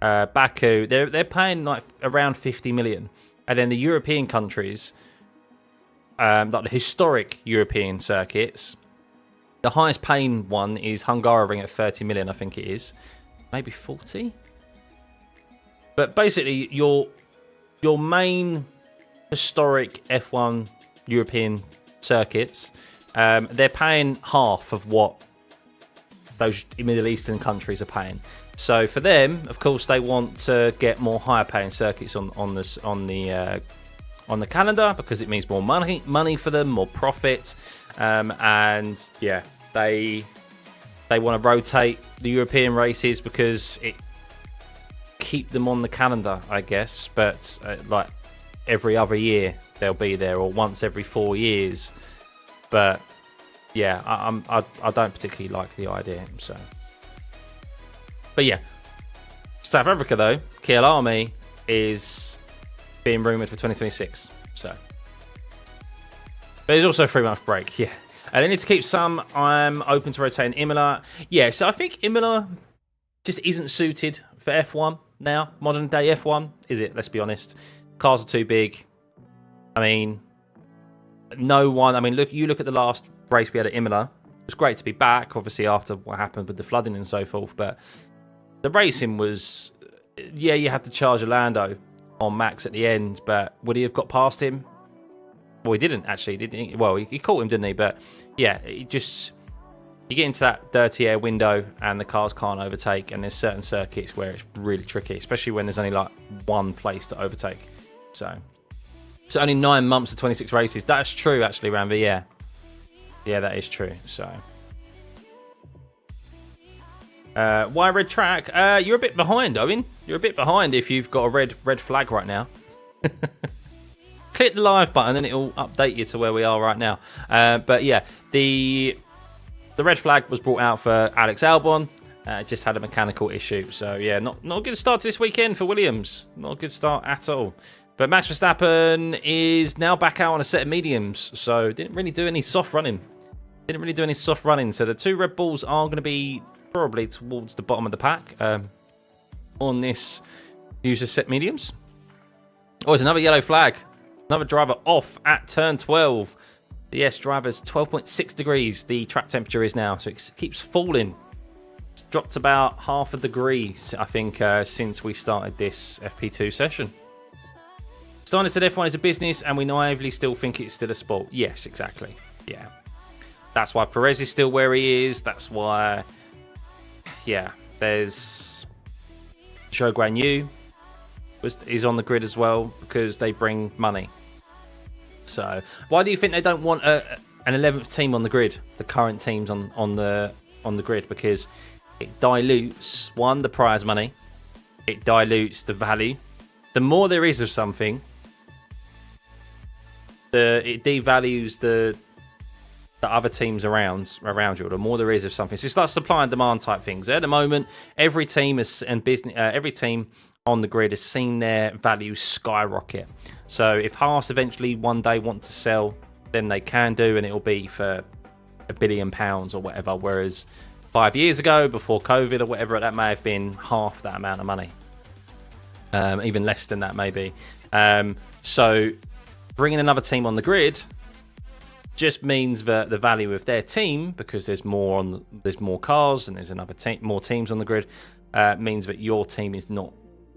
Baku. They're paying like around 50 million, and then the European countries, like the historic European circuits, the highest paying one is Hungaroring at 30 million, I think it is, maybe 40. But basically, your main historic F1 European circuits, they're paying half of what those Middle Eastern countries are paying. So for them, of course, they want to get more higher paying circuits on the calendar, because it means more money for them, more profit, and yeah, they want to rotate the European races because it keep them on the calendar, I guess. But like every other year they'll be there, or once every 4 years. But yeah, I don't particularly like the idea. So, but yeah, South Africa though, KLM is being rumoured for 2026. So, but there's also a 3-month break. Yeah, and they need to keep some. I'm open to rotating Imola. Yeah, so I think Imola just isn't suited for F1 now. Modern day F1, is it? Let's be honest. Cars are too big. I mean, no one. I mean, you look at the last race we had at Imola. It was great to be back, obviously after what happened with the flooding and so forth. But the racing was, yeah, you had to charge Orlando on Max at the end, but would he have got past him? Well, he didn't actually, did he? Well, he caught him, didn't he? But yeah, you get into that dirty air window and the cars can't overtake, and there's certain circuits where it's really tricky, especially when there's only like one place to overtake. So only 9 months to 26 races. That's true, actually, Ramvi. Yeah, that is true. So why red track? You're a bit behind, Owen. You're a bit behind if you've got a red flag right now. Click the live button and it'll update you to where we are right now. But yeah, the red flag was brought out for Alex Albon. It just had a mechanical issue. So yeah, not a good start to this weekend for Williams. Not a good start at all. But Max Verstappen is now back out on a set of mediums. So didn't really do any soft running. So the 2 Red Bulls are going to be probably towards the bottom of the pack on this user set mediums. Oh, it's another yellow flag. Another driver off at turn 12. Yes, drivers, 12.6 degrees the track temperature is now. So it keeps falling. It's dropped about half a degree, I think, since we started this FP2 session. Steiner said F1 is a business and we naively still think it's still a sport. Yes, exactly. Yeah. That's why Perez is still where he is. That's why, yeah, there's Zhou Guan Yu is on the grid as well, because they bring money. So why do you think they don't want an 11th team on the grid? The current teams on the grid, because it dilutes, one, the prize money. It dilutes the value. The more there is of something, it devalues the other teams around you. The more there is of something, so it's like supply and demand type things. At the moment, every team every team on the grid has seen their value skyrocket. So if Haas eventually one day want to sell, then they can do, and it'll be for £1 billion or whatever. Whereas 5 years ago, before COVID or whatever, that may have been half that amount of money, even less than that maybe. So bringing another team on the grid just means that the value of their team, because there's more cars and there's more teams on the grid, means that your team is not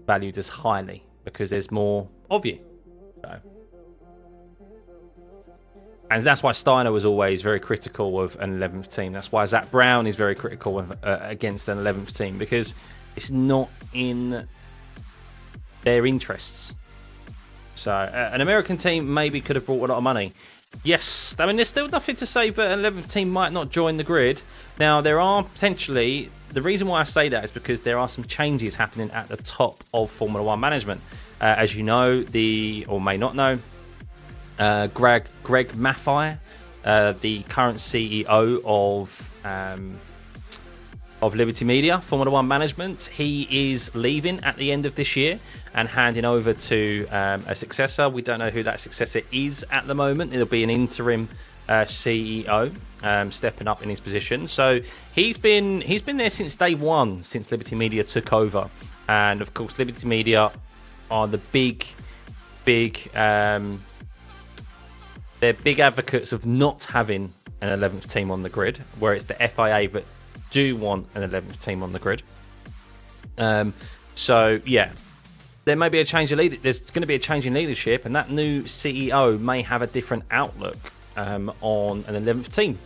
valued as highly because there's more of you. So, and that's why Steiner was always very critical of an 11th team. That's why Zach Brown is very critical of, against an 11th team, because it's not in their interests. So an American team maybe could have brought a lot of money. Yes, I mean, there's still nothing to say that an 11th team might not join the grid. Now, there are potentially... The reason why I say that is because there are some changes happening at the top of Formula One management. As you know, or may not know, Greg Maffei, the current CEO of Liberty Media, Formula One management, he is leaving at the end of this year and handing over to a successor. We don't know who that successor is at the moment. It'll be an interim CEO stepping up in his position. So he's been there since day one, since Liberty Media took over. And of course, Liberty Media are the big they're big advocates of not having an 11th team on the grid, where it's the FIA that do want an 11th team on the grid. So yeah, there may be a change of leadership. There's going to be a change in leadership, and that new CEO may have a different outlook on an 11th team.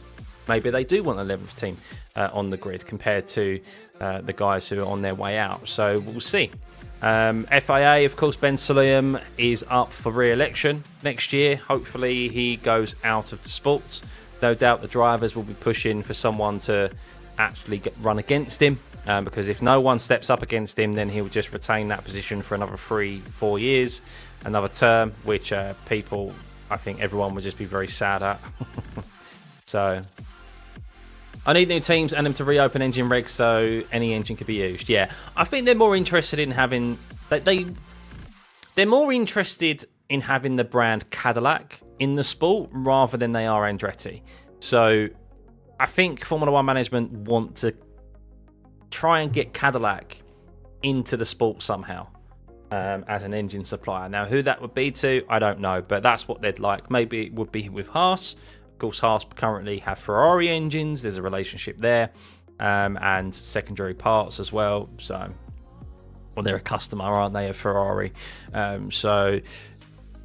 Maybe they do want an 11th team on the grid compared to the guys who are on their way out. So we'll see. FIA, of course, Ben Sulayem is up for re-election next year. Hopefully he goes out of the sport. No doubt the drivers will be pushing for someone to actually run against him, because if no one steps up against him, then he'll just retain that position for another 3-4 years, another term, which people, I think everyone would just be very sad at. So I need new teams and them to reopen engine regs so any engine could be used. Yeah, I think they're more interested in having they're more interested in having the brand Cadillac in the sport rather than they are Andretti. So I think Formula One management want to try and get Cadillac into the sport somehow as an engine supplier. Now, who that would be to, I don't know, but that's what they'd like. Maybe it would be with Haas. Of course, Haas currently have Ferrari engines. There's a relationship there, and secondary parts as well. So, well, they're a customer, aren't they, of Ferrari? So,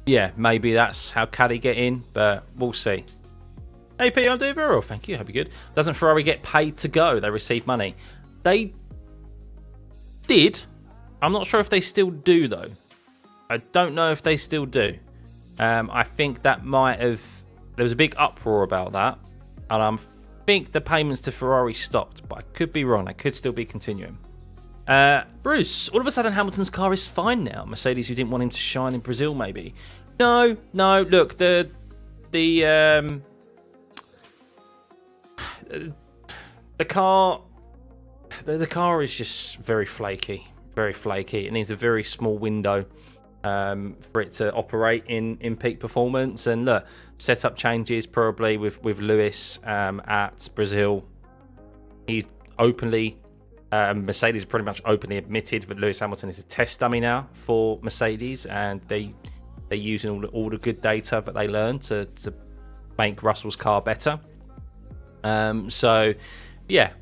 yeah, maybe that's how Caddy get in, but we'll see. AP, I'm doing very well, thank you. Hope you're good. Doesn't Ferrari get paid to go? They receive money. They did. I'm not sure if they still do, though. I don't know if they still do. I think that might have... There was a big uproar about that, and I think the payments to Ferrari stopped, but I could be wrong. They could still be continuing. Bruce, all of a sudden Hamilton's car is fine now. Mercedes, who didn't want him to shine in Brazil, maybe. No. Look, the car is just very flaky. It needs a very small window for it to operate in peak performance. And look, setup changes probably with Lewis at Brazil. He's openly Mercedes pretty much openly admitted that Lewis Hamilton is a test dummy now for Mercedes, and they're using all the good data that they learned to make Russell's car better. So yeah,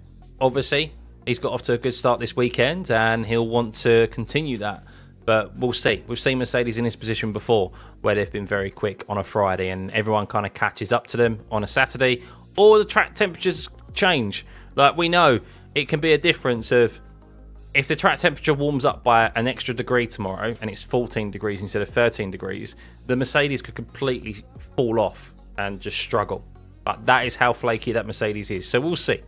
obviously he's got off to a good start this weekend and he'll want to continue that, but we'll see. We've seen Mercedes in this position before where they've been very quick on a Friday and everyone kind of catches up to them on a Saturday, or the track temperatures change. Like, we know it can be a difference of if the track temperature warms up by an extra degree tomorrow and it's 14 degrees instead of 13 degrees, the Mercedes could completely fall off and just struggle. But that is how flaky that Mercedes is. So we'll see.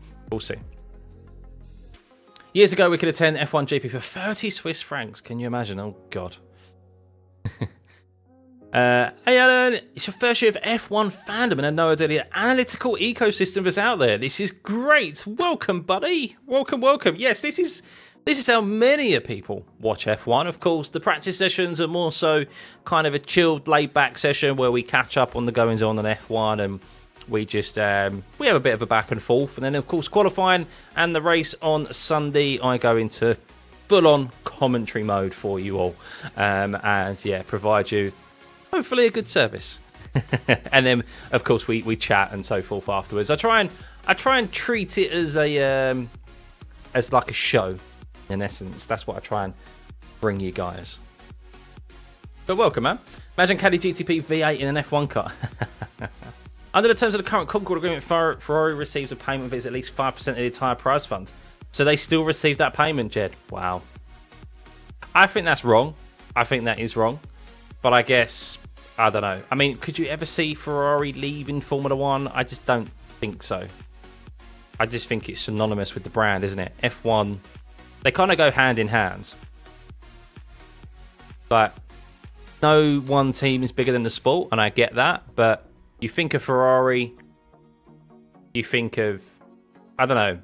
Years ago, we could attend F1 GP for 30 Swiss francs. Can you imagine? Oh, God. Hey, Alan. It's your first year of F1 fandom, and I know the analytical ecosystem that's out there. This is great. Welcome, buddy. Welcome. Yes, this is how many people watch F1. Of course, the practice sessions are more so kind of a chilled, laid-back session where we catch up on the goings-on F1, and we just we have a bit of a back and forth. And then, of course, qualifying and the race on Sunday, I go into full-on commentary mode for you all, and yeah, provide you hopefully a good service. And then, of course, we chat and so forth afterwards. I try and treat it as as like a show. In essence, that's what I try and bring you guys. But welcome, man. Imagine Caddy GTP V8 in an F1 car. Under the terms of the current Concord agreement, Ferrari receives a payment that is at least 5% of the entire prize fund. So they still receive that payment, Jed. Wow. I think that's wrong. I think that is wrong. But I guess, I don't know. I mean, could you ever see Ferrari leaving Formula One? I just don't think so. I just think it's synonymous with the brand, isn't it? F1, they kind of go hand in hand. But no one team is bigger than the sport, and I get that. But you think of Ferrari, you think of, I don't know,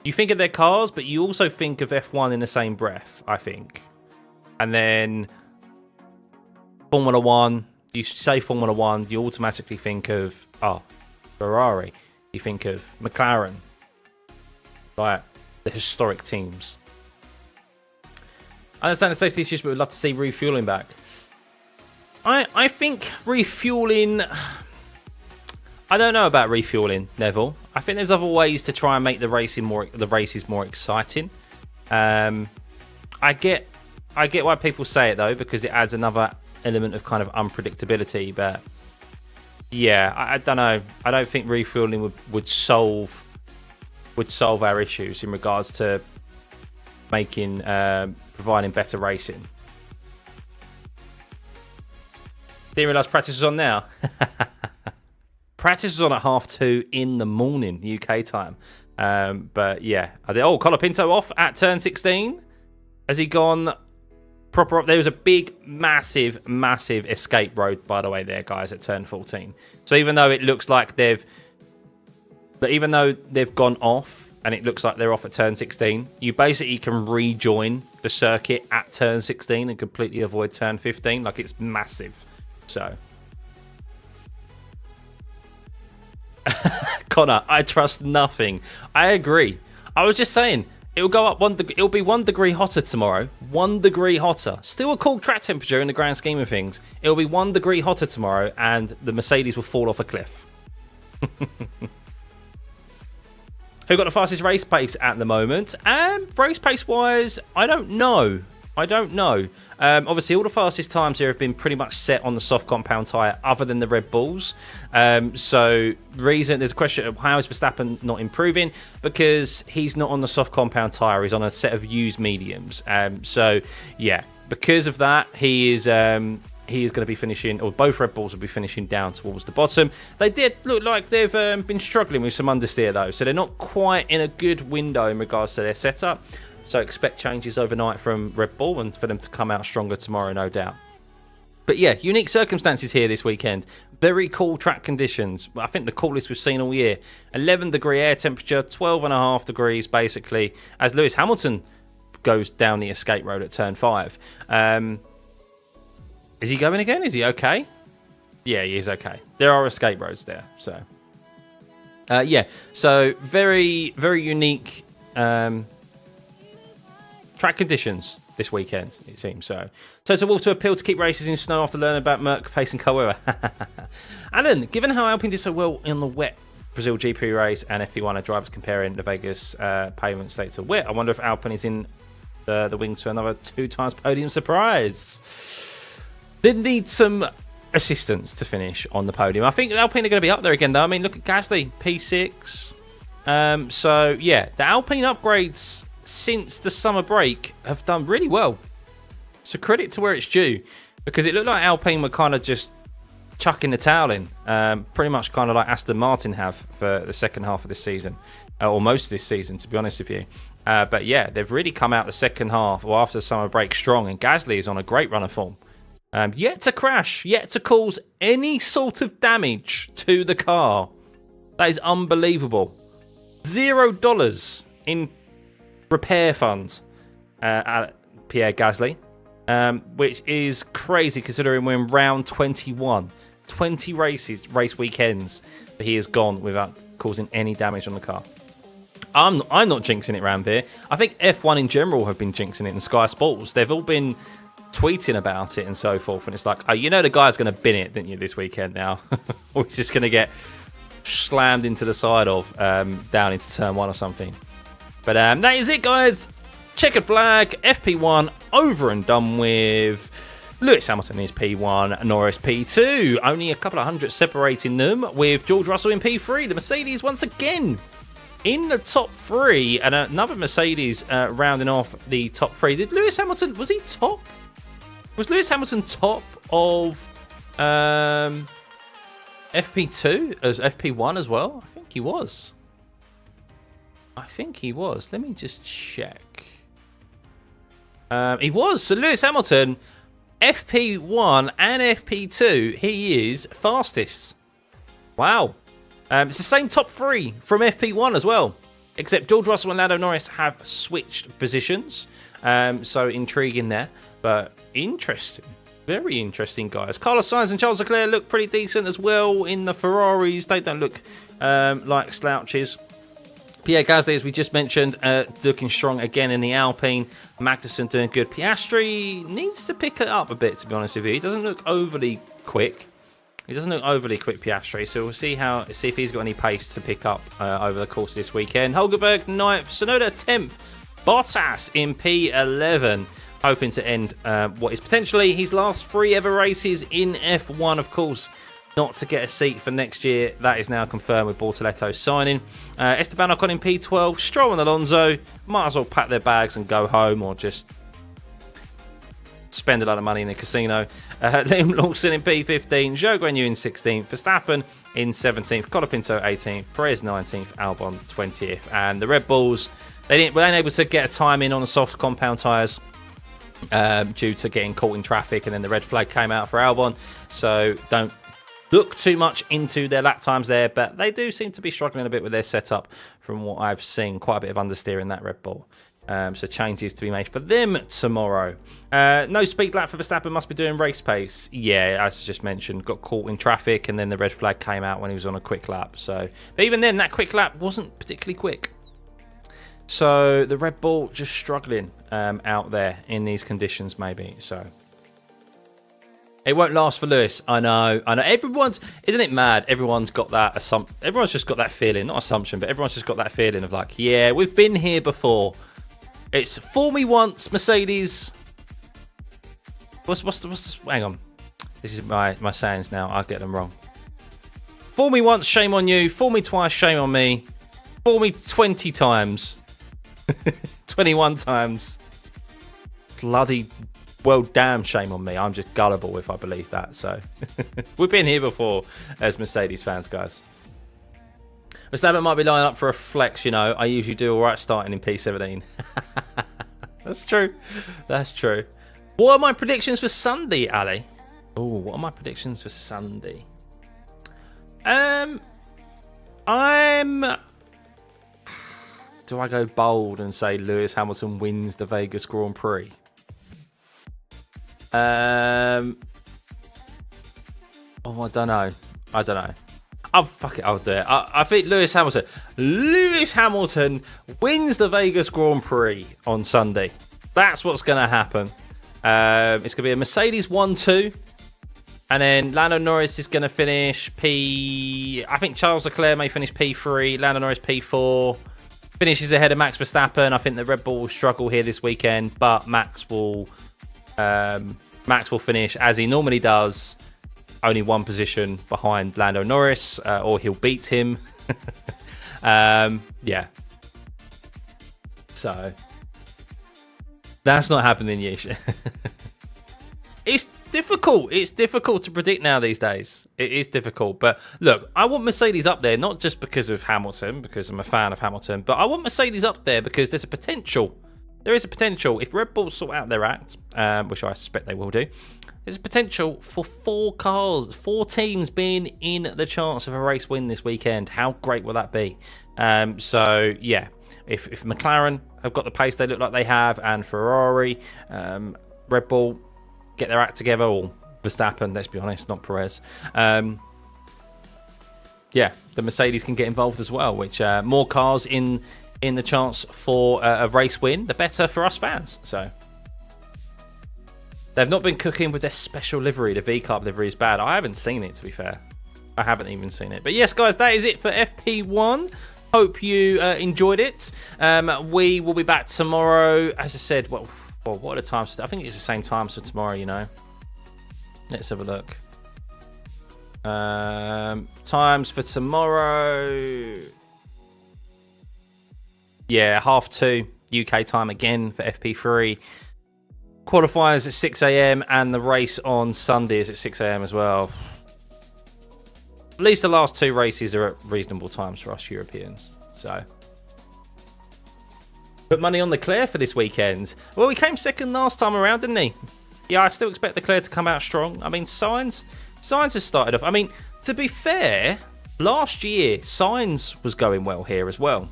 you think of their cars, but you also think of F1 in the same breath, I think. And then Formula One, you say Formula One, you automatically think of, Ferrari. You think of McLaren. Like, the historic teams. I understand the safety issues, but we'd love to see refueling back. I think refueling... I don't know about refueling, Neville. I think there's other ways to try and make the races more exciting. I get why people say it though, because it adds another element of kind of unpredictability. But yeah, I don't know. I don't think refueling would solve our issues in regards to making providing better racing. Didn't realise practice was on now. Practice was on at 2:30 in the morning, UK time. But yeah, Colapinto off at turn 16. Has he gone proper up? There was a big, massive escape road, by the way, there, guys, at turn 14. So even though it looks like they've gone off and it looks like they're off at turn 16, you basically can rejoin the circuit at turn 16 and completely avoid turn 15. Like, it's massive. So, Connor, I trust nothing. I agree. I was just saying, it'll go up it'll be 1 degree hotter tomorrow. 1 degree hotter. Still a cool track temperature in the grand scheme of things. It'll be 1 degree hotter tomorrow, and the Mercedes will fall off a cliff. Who got the fastest race pace at the moment? Race pace wise, I don't know. Obviously, all the fastest times here have been pretty much set on the soft compound tyre, other than the Red Bulls. There's a question of how is Verstappen not improving? Because he's not on the soft compound tyre, he's on a set of used mediums. Because of that, he is going to be finishing, or both Red Bulls will be finishing down towards the bottom. They did look like they've been struggling with some understeer though, so they're not quite in a good window in regards to their setup. So expect changes overnight from Red Bull and for them to come out stronger tomorrow, no doubt. But yeah, unique circumstances here this weekend. Very cool track conditions. I think the coolest we've seen all year. 11 degree air temperature, 12.5 degrees basically, as Lewis Hamilton goes down the escape road at turn 5. Is he going again? Is he okay? Yeah, he is okay. There are escape roads there. So, so very, very unique track conditions this weekend, it seems. So, Toto Wolff to appeal to keep races in snow after learning about Merc, pace and co-weather. Alan, given how Alpine did so well in the wet Brazil GP race and FP1 are drivers comparing the Vegas pavement state to wet, I wonder if Alpine is in the wings for another 2 times podium surprise. They need some assistance to finish on the podium. I think Alpine are going to be up there again, though. I mean, look at Gasly, P6. The Alpine upgrades since the summer break have done really well. So credit to where it's due, because it looked like Alpine were kind of just chucking the towel in, pretty much kind of like Aston Martin have for the second half of this season, or most of this season, to be honest with you. But yeah, they've really come out the second half or after the summer break strong, and Gasly is on a great run of form. Yet to crash, yet to cause any sort of damage to the car. That is unbelievable. $0 in repair funds at Pierre Gasly, which is crazy considering we're in round 21. 20 race weekends that he has gone without causing any damage on the car. I'm not jinxing it around here. I think F1 in general have been jinxing it, and Sky Sports, they've all been tweeting about it and so forth, and it's like, the guy's going to bin it, didn't you, this weekend now? Or he's just going to get slammed into the side of down into turn 1 or something. But that is it, guys. Checkered flag, FP1 over and done with. Lewis Hamilton is P1, Norris P2. Only a couple of hundred separating them, with George Russell in P3. The Mercedes once again in the top 3, and another Mercedes rounding off the top 3. Did Lewis Hamilton, was he top? Was Lewis Hamilton top of FP2 as FP1 as well? I think he was. Let me just check. He was. So Lewis Hamilton, FP1 and FP2, he is fastest. Wow. It's the same top three from FP1 as well. Except George Russell and Lando Norris have switched positions. So intriguing there. But interesting. Very interesting, guys. Carlos Sainz and Charles Leclerc look pretty decent as well in the Ferraris. They don't look like slouches. Pierre Gasly, as we just mentioned, looking strong again in the Alpine. Magnussen doing good. Piastri needs to pick it up a bit, to be honest with you. He doesn't look overly quick. Piastri. So we'll see if he's got any pace to pick up over the course of this weekend. Hulkenberg 9th, Tsunoda 10th, Bottas in P11. Hoping to end what is potentially his last 3 ever races in F1, of course. Not to get a seat for next year. That is now confirmed with Bortoletto signing. Esteban Ocon in P12. Stroll and Alonso might as well pack their bags and go home, or just spend a lot of money in the casino. Liam Lawson in P15. Zhou Guanyu in 16th. Verstappen in 17th. Colapinto 18th. Perez 19th. Albon 20th. And the Red Bulls, they weren't able to get a time in on the soft compound tyres. Due to getting caught in traffic, and then the red flag came out for Albon. So don't look too much into their lap times there, but they do seem to be struggling a bit with their setup from what I've seen. Quite a bit of understeer in that Red Bull. So changes to be made for them tomorrow. No speed lap for Verstappen, must be doing race pace. Yeah, as just mentioned, got caught in traffic, and then the red flag came out when he was on a quick lap. So, but even then, that quick lap wasn't particularly quick. So the Red Bull just struggling out there in these conditions, maybe. So it won't last for Lewis. I know. Isn't it mad? Everyone's got that everyone's just got that feeling, not assumption, but everyone's just got that feeling of like, yeah, we've been here before. It's fool me once, Mercedes. What's hang on. This is my sayings now. I'll get them wrong. Fool me once, shame on you. Fool me twice, shame on me. Fool me 20 times. 21 times. Bloody well damn shame on me. I'm just gullible if I believe that. So we've been here before as Mercedes fans, guys. Verstappen might be lining up for a flex, you know. I usually do all right starting in P17. That's true. What are my predictions for Sunday, Ali? Oh, what are my predictions for Sunday? Do I go bold and say Lewis Hamilton wins the Vegas Grand Prix? I don't know. Oh, fuck it, I'll do it. I think Lewis Hamilton wins the Vegas Grand Prix on Sunday. That's what's going to happen. It's going to be a Mercedes 1-2. And then Lando Norris is going to finish I think Charles Leclerc may finish P3. Lando Norris P4. Finishes ahead of Max Verstappen. I think the Red Bull will struggle here this weekend, but Max will finish as he normally does, only one position behind Lando Norris, or he'll beat him. Yeah. So that's not happening yet. It's difficult. It's difficult to predict now these days. It is difficult. But look, I want Mercedes up there, not just because of Hamilton, because I'm a fan of Hamilton, but I want Mercedes up there because there's a potential. There is a potential. If Red Bull sort out their act, which I suspect they will do, there's a potential for 4 teams being in the chance of a race win this weekend. How great will that be? So, yeah, if McLaren have got the pace they look like they have, and Ferrari, Red Bull get their act together, or Verstappen, let's be honest, not Perez. Yeah, the Mercedes can get involved as well, which more cars in the chance for a race win, the better for us fans. So they've not been cooking with their special livery. The V-Carb livery is bad. I haven't seen it, to be fair. I haven't even seen it. But yes, guys, that is it for FP1. Hope you enjoyed it. We will be back tomorrow. As I said, well, what are the times? I think it's the same times for tomorrow, you know. Let's have a look. Times for tomorrow. Yeah, 2:30 UK time again for FP3. qualifying is at 6 a.m. and the race on Sunday is at 6 a.m. as well. At least the last 2 races are at reasonable times for us Europeans. So, put money on Leclerc for this weekend. Well, he came second last time around, didn't he? Yeah, I still expect Leclerc to come out strong. I mean, Sainz has started off. I mean, to be fair, last year Sainz was going well here as well,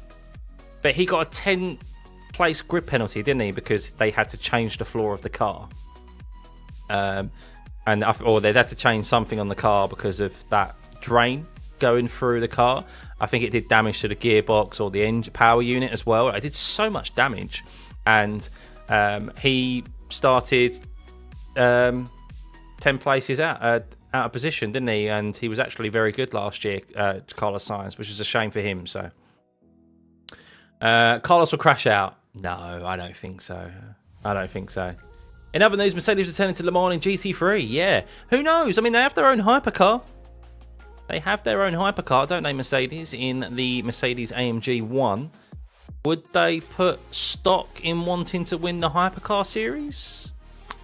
but he got a 10-place grid penalty, didn't he? Because they had to change the floor of the car, or they had to change something on the car because of that drain going through the car. I think it did damage to the gearbox or the engine power unit as well. It did so much damage, and he started 10 places out of position, didn't he? And he was actually very good last year, Carlos Sainz, which is a shame for him. So Carlos will crash out. No, I don't think so. In other news, Mercedes returning to Le Mans in GT3. Yeah, who knows? I mean, they have their own hypercar. Don't they, Mercedes, in the Mercedes AMG 1? Would they put stock in wanting to win the hypercar series?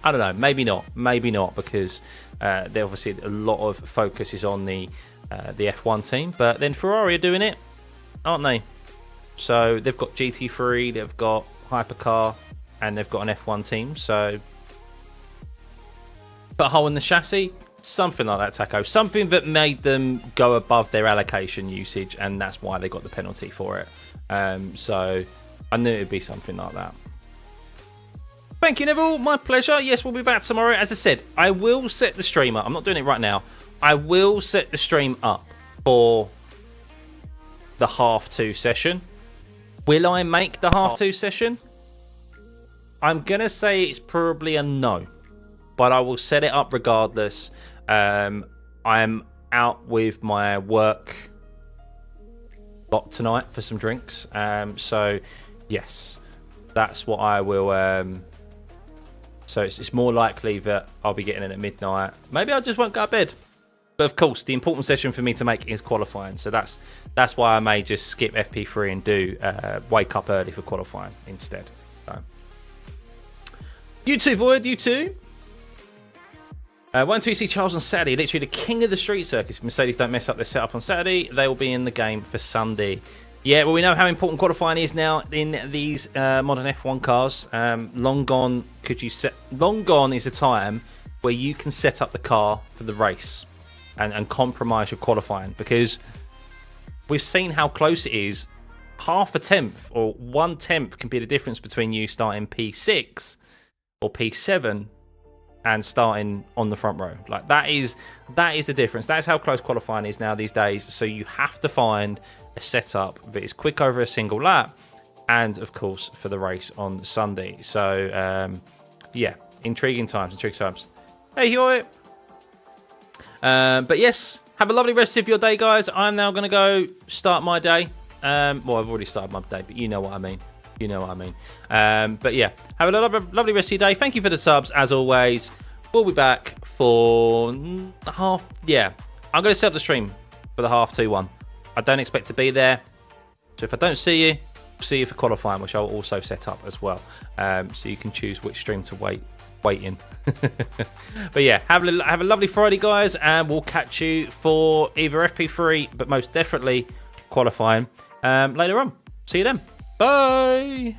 I don't know. Maybe not, because there obviously a lot of focus is on the F1 team. But then Ferrari are doing it, aren't they? So they've got GT3, they've got hypercar, and they've got an F1 team. So put a hole in the chassis. Something like that, Taco. Something that made them go above their allocation usage, and that's why they got the penalty for it. So I knew it would be something like that. Thank you, Neville. My pleasure. Yes, we'll be back tomorrow. As I said, I will set the stream up. I'm not doing it right now. I will set the stream up for the half 2 session. Will I make the half 2 session? I'm going to say it's probably a no, but I will set it up regardless. I'm out with my work lot tonight for some drinks. So, yes, that's what I will... So it's more likely that I'll be getting in at midnight. Maybe I just won't go to bed. But of course, the important session for me to make is qualifying. So that's why I may just skip FP3 and do wake up early for qualifying instead. So. You too, Void. You too. Once we see Charles on Saturday, literally the king of the street circuits. If Mercedes don't mess up their setup on Saturday, they will be in the game for Sunday. Yeah, well, we know how important qualifying is now in these modern F1 cars. Long gone is a time where you can set up the car for the race and compromise your qualifying, because we've seen how close it is. Half a tenth or 1/10 can be the difference between you starting P6 or P7 and starting on the front row. Like that is the difference. That is how close qualifying is now these days. So you have to find a setup that is quick over a single lap, and of course for the race on Sunday. So yeah, intriguing times. Hey, Hoy. But yes, have a lovely rest of your day, guys. I'm now going to go start my day. Well, I've already started my day, but you know what I mean. But yeah, have a lovely rest of your day. Thank you for the subs, as always. We'll be back for half... Yeah, I'm going to set up the stream for the half 2 one. I don't expect to be there. So if I don't see you, I'll see you for qualifying, which I'll also set up as well. So you can choose which stream to wait in. But yeah, have a lovely Friday, guys, and we'll catch you for either FP3, but most definitely qualifying later on. See you then. Bye.